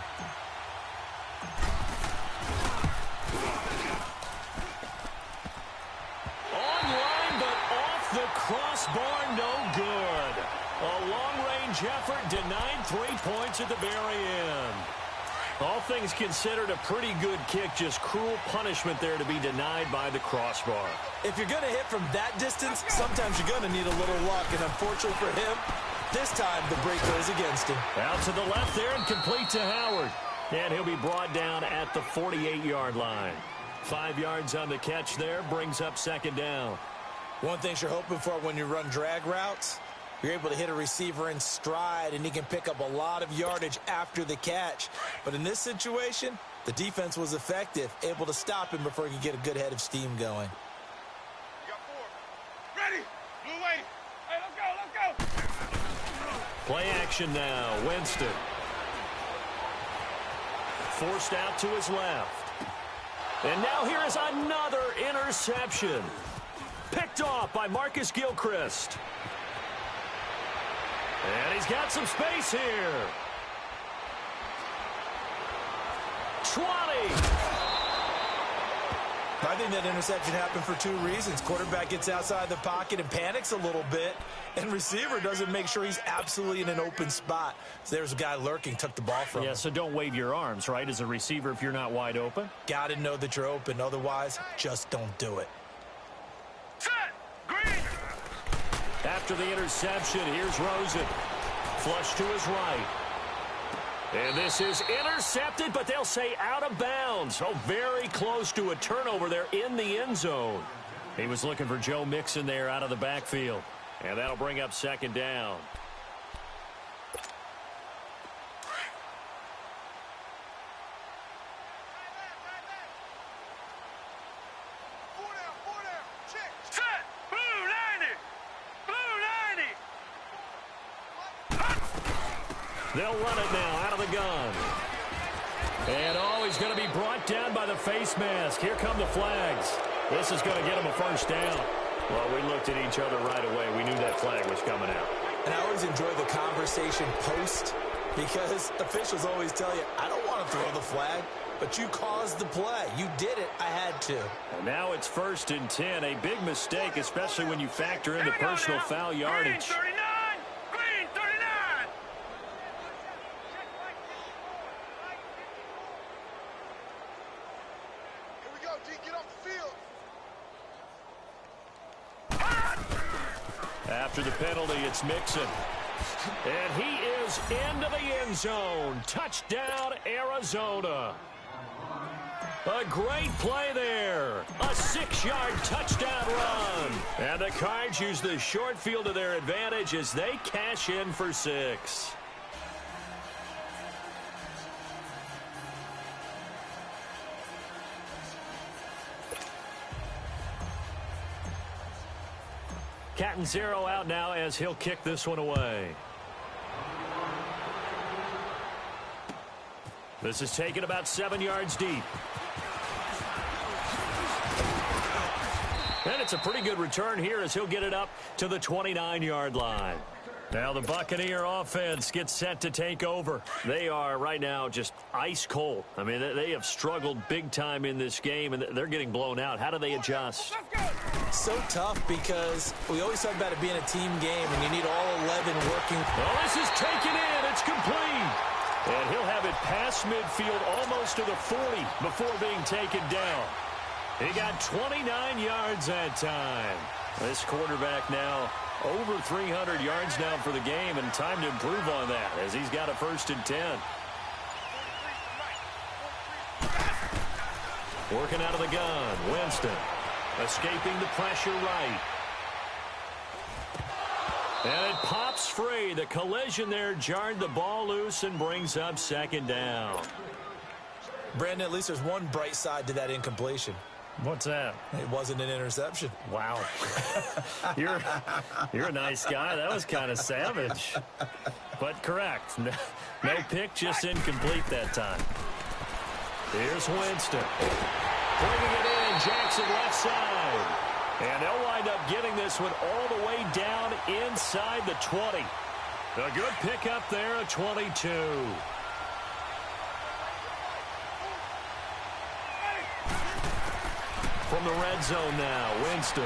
Crossbar no good. A long-range effort denied 3 points at the very end. All things considered, a pretty good kick. Just cruel punishment there to be denied by the crossbar. If you're going to hit from that distance, sometimes you're going to need a little luck. And unfortunately for him, this time the break goes against him. Out to the left there and complete to Howard. And he'll be brought down at the 48-yard line. 5 yards on the catch there, brings up 2nd down. One thing you're hoping for when you run drag routes, you're able to hit a receiver in stride, and he can pick up a lot of yardage after the catch. But in this situation, the defense was effective, able to stop him before he could get a good head of steam going. You got 4. Ready? Blue way. Hey, let's go. Play action now. Winston. Forced out to his left. And now here is another interception. Picked off by Marcus Gilchrist. And he's got some space here. 20. I think that interception happened for 2 reasons. Quarterback gets outside the pocket and panics a little bit, and receiver doesn't make sure he's absolutely in an open spot. So there's a guy lurking, took the ball from him. Yeah, so don't wave your arms, right, as a receiver if you're not wide open. Got to know that you're open. Otherwise, just don't do it. After the interception, here's Rosen. Flush to his right. And this is intercepted, but they'll say out of bounds. Oh, very close to a turnover there in the end zone. He was looking for Joe Mixon there out of the backfield. And that'll bring up 2nd down. They'll run it now out of the gun. And, he's going to be brought down by the face mask. Here come the flags. This is going to get him a first down. Well, we looked at each other right away. We knew that flag was coming out. And I always enjoy the conversation post because officials always tell you, I don't want to throw the flag, but you caused the play. You did it. I had to. And now it's 1st and 10. A big mistake, especially when you factor in the personal foul yardage. Green 39! Green 39! Here we go, D. Get off the field. After the penalty, it's Mixon. And he is into the end zone. Touchdown, Arizona. A great play there. A 6-yard touchdown run. And the Cards use the short field to their advantage as they cash in for 6. Catanzaro out now as he'll kick this one away. This is taken about 7 yards deep. And it's a pretty good return here as he'll get it up to the 29-yard line. Now the Buccaneer offense gets set to take over. They are right now just ice cold. I mean, they have struggled big time in this game, and they're getting blown out. How do they adjust? So tough because we always talk about it being a team game, and you need all 11 working. Well, this is taken in. It's complete. And he'll have it past midfield almost to the 40 before being taken down. He got 29 yards that time. This quarterback now over 300 yards now for the game, and time to improve on that as he's got a 1st and 10. Working out of the gun, Winston. Escaping the pressure right. And it pops free. The collision there jarred the ball loose and brings up 2nd down. Brandon, at least there's one bright side to that incompletion. What's that? It wasn't an interception. Wow. You're a nice guy. That was kind of savage. But correct. No pick, just incomplete that time. Here's Winston. Bringing it in. Jackson left side. And they'll wind up getting this one all the way down inside the 20. A good pickup there at 22. From the red zone now, Winston.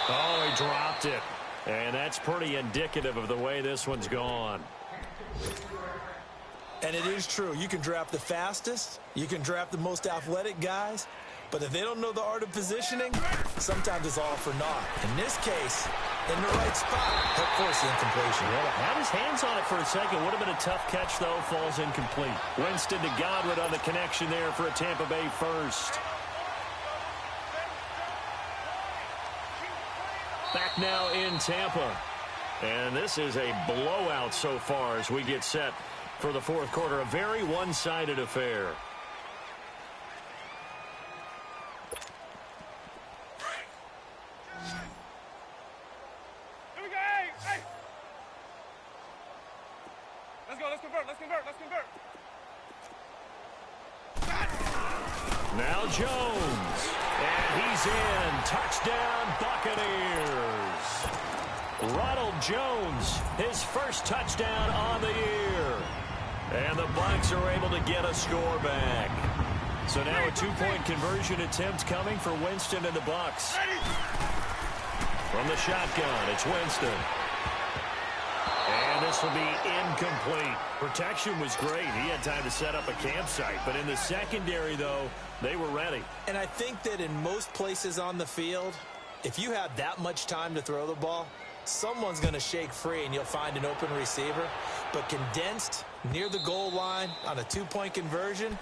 Oh, he dropped it. And that's pretty indicative of the way this one's gone. And it is true. You can draft the fastest. You can draft the most athletic guys. But if they don't know the art of positioning, sometimes it's all for naught. In this case, in the right spot, help force the incompletion. Well, had his hands on it for a second. Would have been a tough catch, though. Falls incomplete. Winston to Godwin on the connection there for a Tampa Bay first. Back now in Tampa. And this is a blowout so far as we get set for the 4th quarter. A very one-sided affair. Here we go, hey! Let's go, let's convert. Now Jones. And he's in. Touchdown, Buccaneers. Ronald Jones, his first touchdown on the year. And the Bucs are able to get a score back. So now a 2-point conversion attempt coming for Winston and the Bucs. From the shotgun, it's Winston. And this will be incomplete. Protection was great. He had time to set up a campsite. But in the secondary, though, they were ready. And I think that in most places on the field, if you have that much time to throw the ball, someone's going to shake free and you'll find an open receiver. But condensed near the goal line on a 2-point conversion,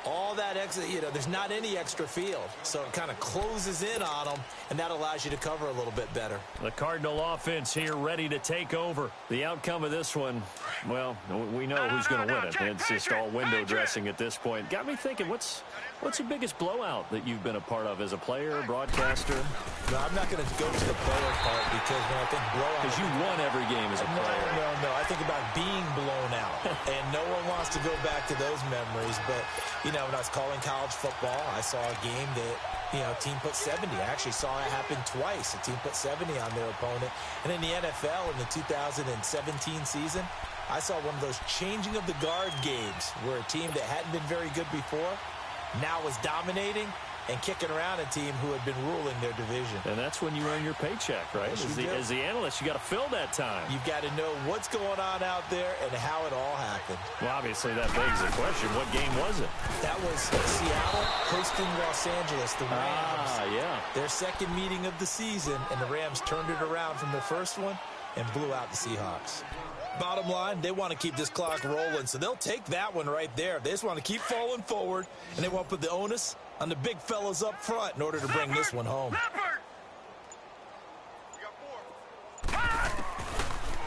all that extra, there's not any extra field. So it kind of closes in on them, and that allows you to cover a little bit better. The Cardinal offense here ready to take over. The outcome of this one, well, we know who's going to win it. It's just all window dressing at this point. Got me thinking, what's the biggest blowout that you've been a part of as a player, broadcaster? No, I'm not going to go to the player part because when I think blowout... Because you won every game as a player. No. I think about being blown out. And no one wants to go back to those memories. But, when I was calling college football, I saw a game that, team put 70. I actually saw it happen twice. A team put 70 on their opponent. And in the NFL in the 2017 season, I saw one of those changing of the guard games where a team that hadn't been very good before now was dominating and kicking around a team who had been ruling their division. And that's when you earn your paycheck, right? As the analyst, you got to fill that time. You've got to know what's going on out there and how it all happened. Well, obviously, that begs the question, what game was it? That was Seattle hosting Los Angeles, the Rams. Yeah. Their second meeting of the season, and the Rams turned it around from the first one and blew out the Seahawks. Bottom line, they want to keep this clock rolling, so they'll take that one right there. They just want to keep falling forward, and they want to put the onus on the big fellas up front in order to bring this one home.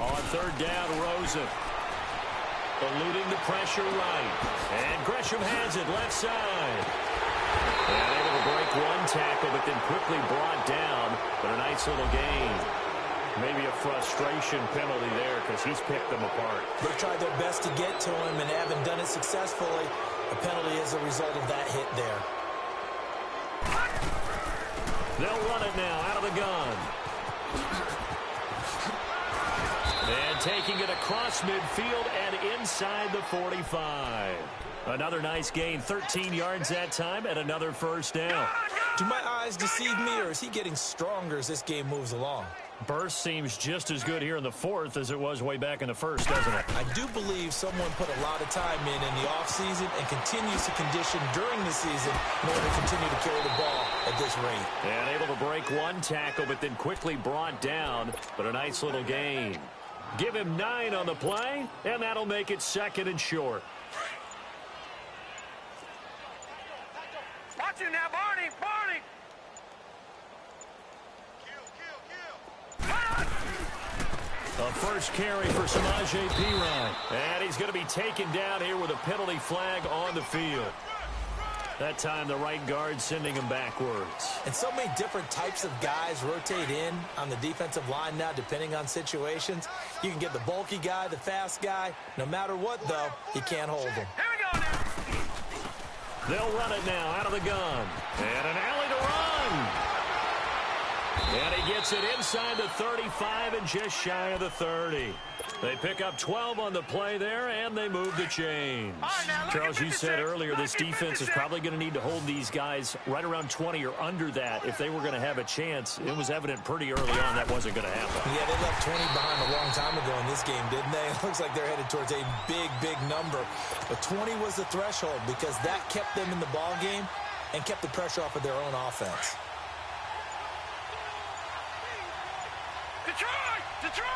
On third down, Rosen. Eluding the pressure right. And Gresham has it left side. And able to break one tackle, but then quickly brought down. But a nice little gain. Maybe a frustration penalty there because he's picked them apart. They tried their best to get to him and haven't done it successfully. A penalty is a result of that hit there. They'll run it now out of the gun. And taking it across midfield and inside the 45. Another nice gain, 13 yards that time, and another first down. Do my eyes deceive me, or is he getting stronger as this game moves along? Burst seems just as good here in the fourth as it was way back in the first, doesn't it? I do believe someone put a lot of time in the offseason and continues to condition during the season in order to continue to carry the ball at this rate. And able to break one tackle, but then quickly brought down, but a nice little gain. Give him 9 on the play, and that'll make it second and short. Watch it now, Barney! A first carry for Samaje Perine. And he's going to be taken down here with a penalty flag on the field. That time the right guard sending him backwards. And so many different types of guys rotate in on the defensive line now depending on situations. You can get the bulky guy, the fast guy. No matter what, though, you can't hold him. Here we go now. They'll run it now out of the gun. And an alley to run. And he gets it inside the 35 and just shy of the 30. They pick up 12 on the play there, and they move the chains. Charles, you said earlier this defense is probably going to need to hold these guys right around 20 or under that if they were going to have a chance. It was evident pretty early on that wasn't going to happen. Yeah, they left 20 behind a long time ago in this game, didn't they? It looks like they're headed towards a big, big number. But 20 was the threshold because that kept them in the ball game and kept the pressure off of their own offense. Detroit!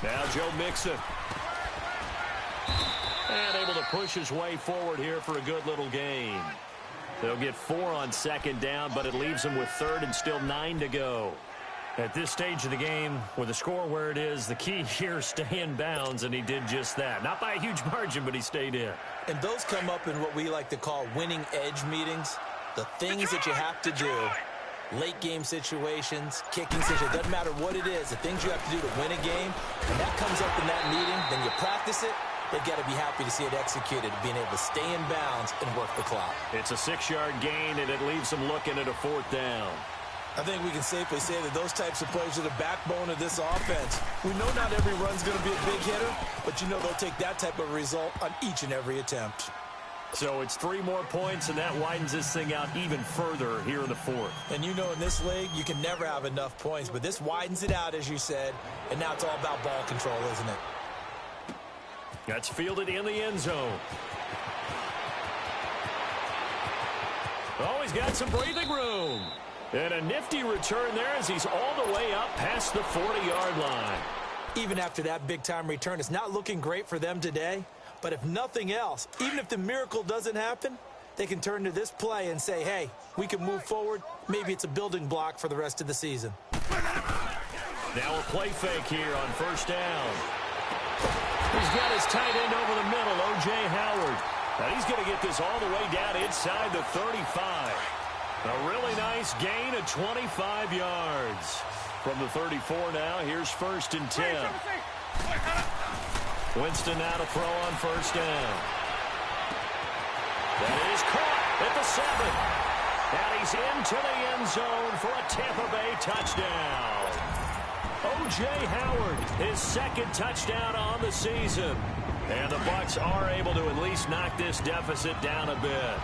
Now Joe Mixon. And able to push his way forward here for a good little gain. They'll get 4 on second down, but it leaves them with third and still 9 to go. At this stage of the game, with the score where it is, the key here, stay in bounds, and he did just that. Not by a huge margin, but he stayed in. And those come up in what we like to call winning edge meetings. The things that you have to do, late game situations, kicking situations, doesn't matter what it is, the things you have to do to win a game, when that comes up in that meeting, then you practice it, they've got to be happy to see it executed, being able to stay in bounds and work the clock. It's a 6-yard gain, and it leaves them looking at a 4th down. I think we can safely say that those types of plays are the backbone of this offense. We know not every run's going to be a big hitter, but you know they'll take that type of result on each and every attempt. So it's 3 more points, and that widens this thing out even further here in the 4th. And you know in this league, you can never have enough points, but this widens it out, as you said, and now it's all about ball control, isn't it? That's fielded in the end zone. Oh, he's got some breathing room. And a nifty return there as he's all the way up past the 40-yard line. even after that big-time return. It's not looking great for them today, but if nothing else, even if the miracle doesn't happen, they can turn to this play and say, hey, we can move forward. Maybe it's a building block for the rest of the season. Now a play fake here on first down. He's got his tight end over the middle, O.J. Howard. Now he's going to get this all the way down inside the 35. A really nice gain of 25 yards. From the 34 now, here's first and 10. Winston now to throw on first down. That is caught at the 7. And he's into the end zone for a Tampa Bay touchdown. O.J. Howard, his second touchdown on the season. And the Bucs are able to at least knock this deficit down a bit.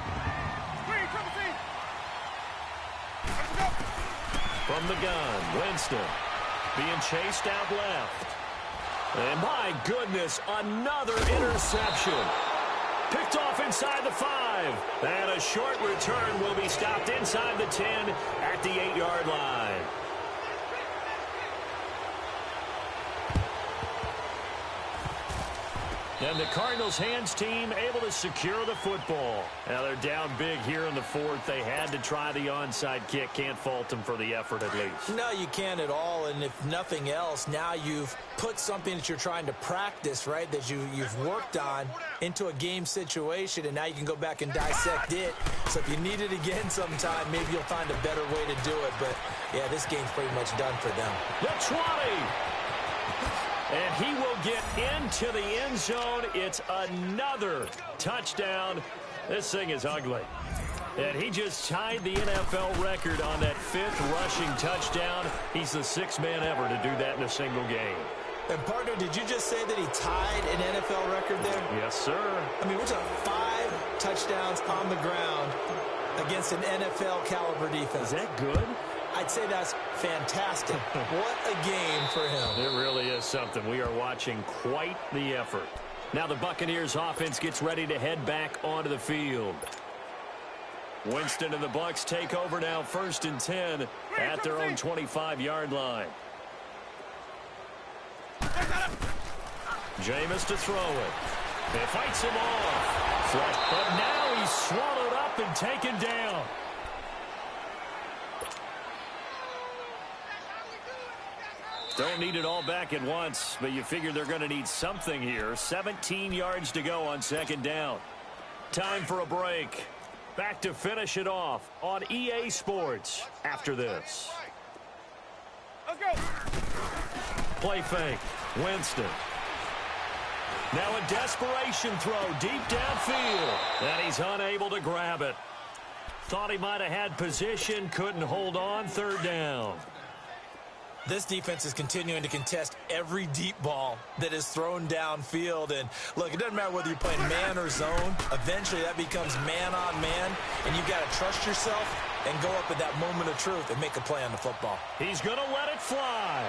From the gun, Winston being chased out left. And my goodness, another interception. Picked off inside the 5. And a short return will be stopped inside the 10 at the 8-yard line. And the Cardinals' hands team able to secure the football. Now they're down big here in the 4th. They had to try the onside kick. Can't fault them for the effort at least. No, you can't at all. And if nothing else, now you've put something that you're trying to practice, right, that you've worked on into a game situation, and now you can go back and dissect it. So if you need it again sometime, maybe you'll find a better way to do it. But, yeah, this game's pretty much done for them. The 20. And he will get into the end zone. It's another touchdown. This thing is ugly. And he just tied the NFL record on that 5th rushing touchdown. He's the 6th man ever to do that in a single game. And, partner, did you just say that he tied an NFL record there? Yes, sir. I mean, we're talking 5 touchdowns on the ground against an NFL-caliber defense. Is that good? I'd say that's fantastic. What a game for him. It really is something. We are watching quite the effort. Now the Buccaneers offense gets ready to head back onto the field. Winston and the Bucs take over now, first and 10 at their own 25-yard line. Jameis to throw it. They fights him off. But now he's swallowed up and taken down. Don't need it all back at once, but you figure they're going to need something here. 17 yards to go on second down. Time for a break. Back to finish it off on EA Sports after this. Let's go. Play fake. Winston. Now a desperation throw deep downfield. And he's unable to grab it. Thought he might have had position, couldn't hold on, third down. This defense is continuing to contest every deep ball that is thrown downfield. And, look, it doesn't matter whether you're playing man or zone. Eventually, that becomes man-on-man, and you've got to trust yourself and go up at that moment of truth and make a play on the football. He's going to let it fly.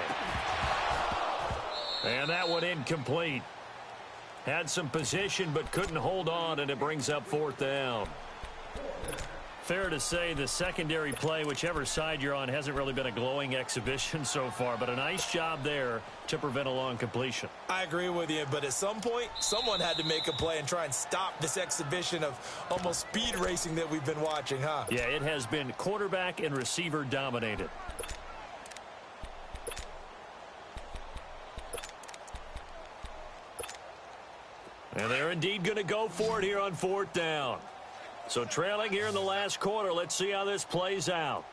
And that one incomplete. Had some position but couldn't hold on, and it brings up fourth down. Fair to say the secondary play, whichever side you're on, hasn't really been a glowing exhibition so far, but a nice job there to prevent a long completion. I agree with you, but at some point, someone had to make a play and try and stop this exhibition of almost speed racing that we've been watching, huh? Yeah, it has been quarterback and receiver dominated. And they're indeed going to go for it here on fourth down. So trailing here in the last quarter. Let's see how this plays out.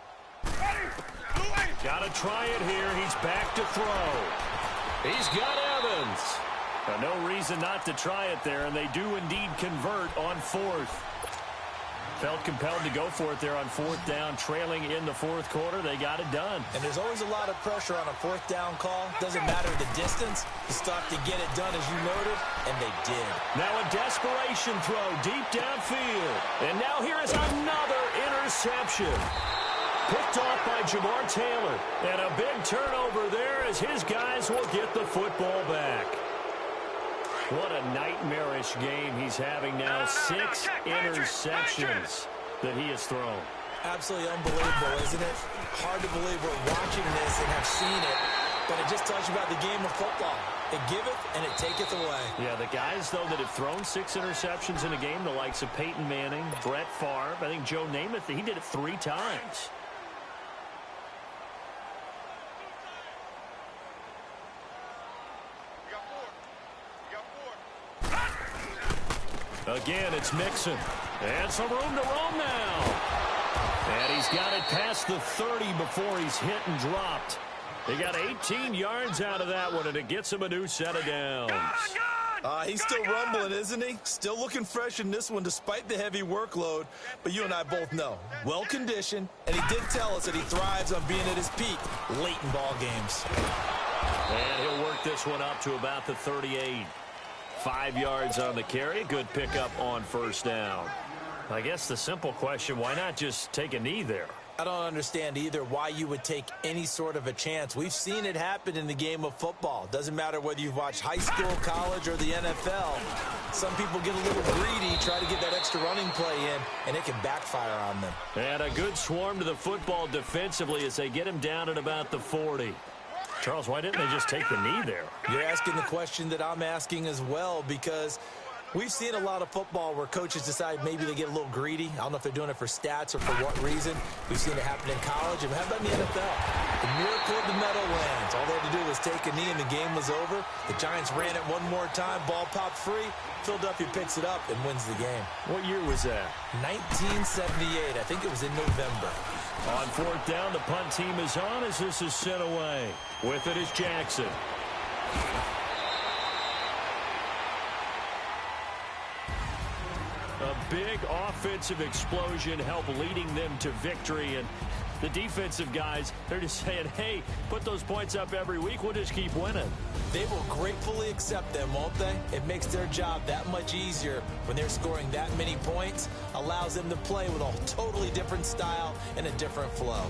Got to try it here. He's back to throw. He's got Evans. No reason not to try it there, and they do indeed convert on fourth. Felt compelled to go for it there on fourth down, trailing in the fourth quarter. They got it done. And there's always a lot of pressure on a fourth down call. Doesn't matter the distance. You stop to get it done, as you noted, and they did. Now a desperation throw deep downfield. And now here is another interception. Picked off by Jamar Taylor. And a big turnover there as his guys will get the football back. What a nightmarish game he's having now. 6 interceptions that he has thrown. Absolutely unbelievable, isn't it? Hard to believe we're watching this and have seen it. but it just tells you about the game of football. It giveth and it taketh away. Yeah, the guys, though, that have thrown 6 interceptions in a game, the likes of Peyton Manning, Brett Favre, I think Joe Namath, he did it 3 times. Again, it's Mixon. And some room to roam now. And he's got it past the 30 before he's hit and dropped. He got 18 yards out of that one, and it gets him a new set of downs. He's still rumbling, isn't he? Still looking fresh in this one despite the heavy workload. But you and I both know, well-conditioned, and he did tell us that he thrives on being at his peak late in ball games. And he'll work this one up to about the 38. 5 yards on the carry. Good pickup on first down. I guess the simple question, why not just take a knee there? I don't understand either why you would take any sort of a chance. We've seen it happen in the game of football. Doesn't matter whether you've watched high school, college, or the NFL. Some people get a little greedy, try to get that extra running play in, and it can backfire on them. And a good swarm to the football defensively as they get him down at about the 40. Charles, why didn't they just take the knee there? You're asking the question that I'm asking as well, because we've seen a lot of football where coaches decide maybe they get a little greedy. I don't know if they're doing it for stats or for what reason. We've seen it happen in college. And how about in the NFL? The miracle of the Meadowlands. All they had to do was take a knee and the game was over. The Giants ran it one more time. Ball popped free. Philadelphia picks it up and wins the game. What year was that? 1978. I think it was in November. On fourth down, the punt team is on as this is sent away. With it is Jackson. A big offensive explosion helped leading them to victory. And the defensive guys, they're just saying, hey, put those points up every week. We'll just keep winning. They will gratefully accept them, won't they? It makes their job that much easier when they're scoring that many points. Allows them to play with a totally different style and a different flow.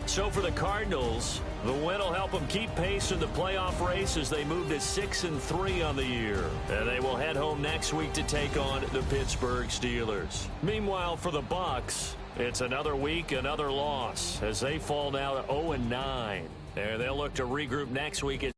So for the Cardinals, the win will help them keep pace in the playoff race as they move to 6-3 on the year. And they will head home next week to take on the Pittsburgh Steelers. Meanwhile, for the Bucs, it's another week, another loss as they fall now to 0-9. And they'll look to regroup next week.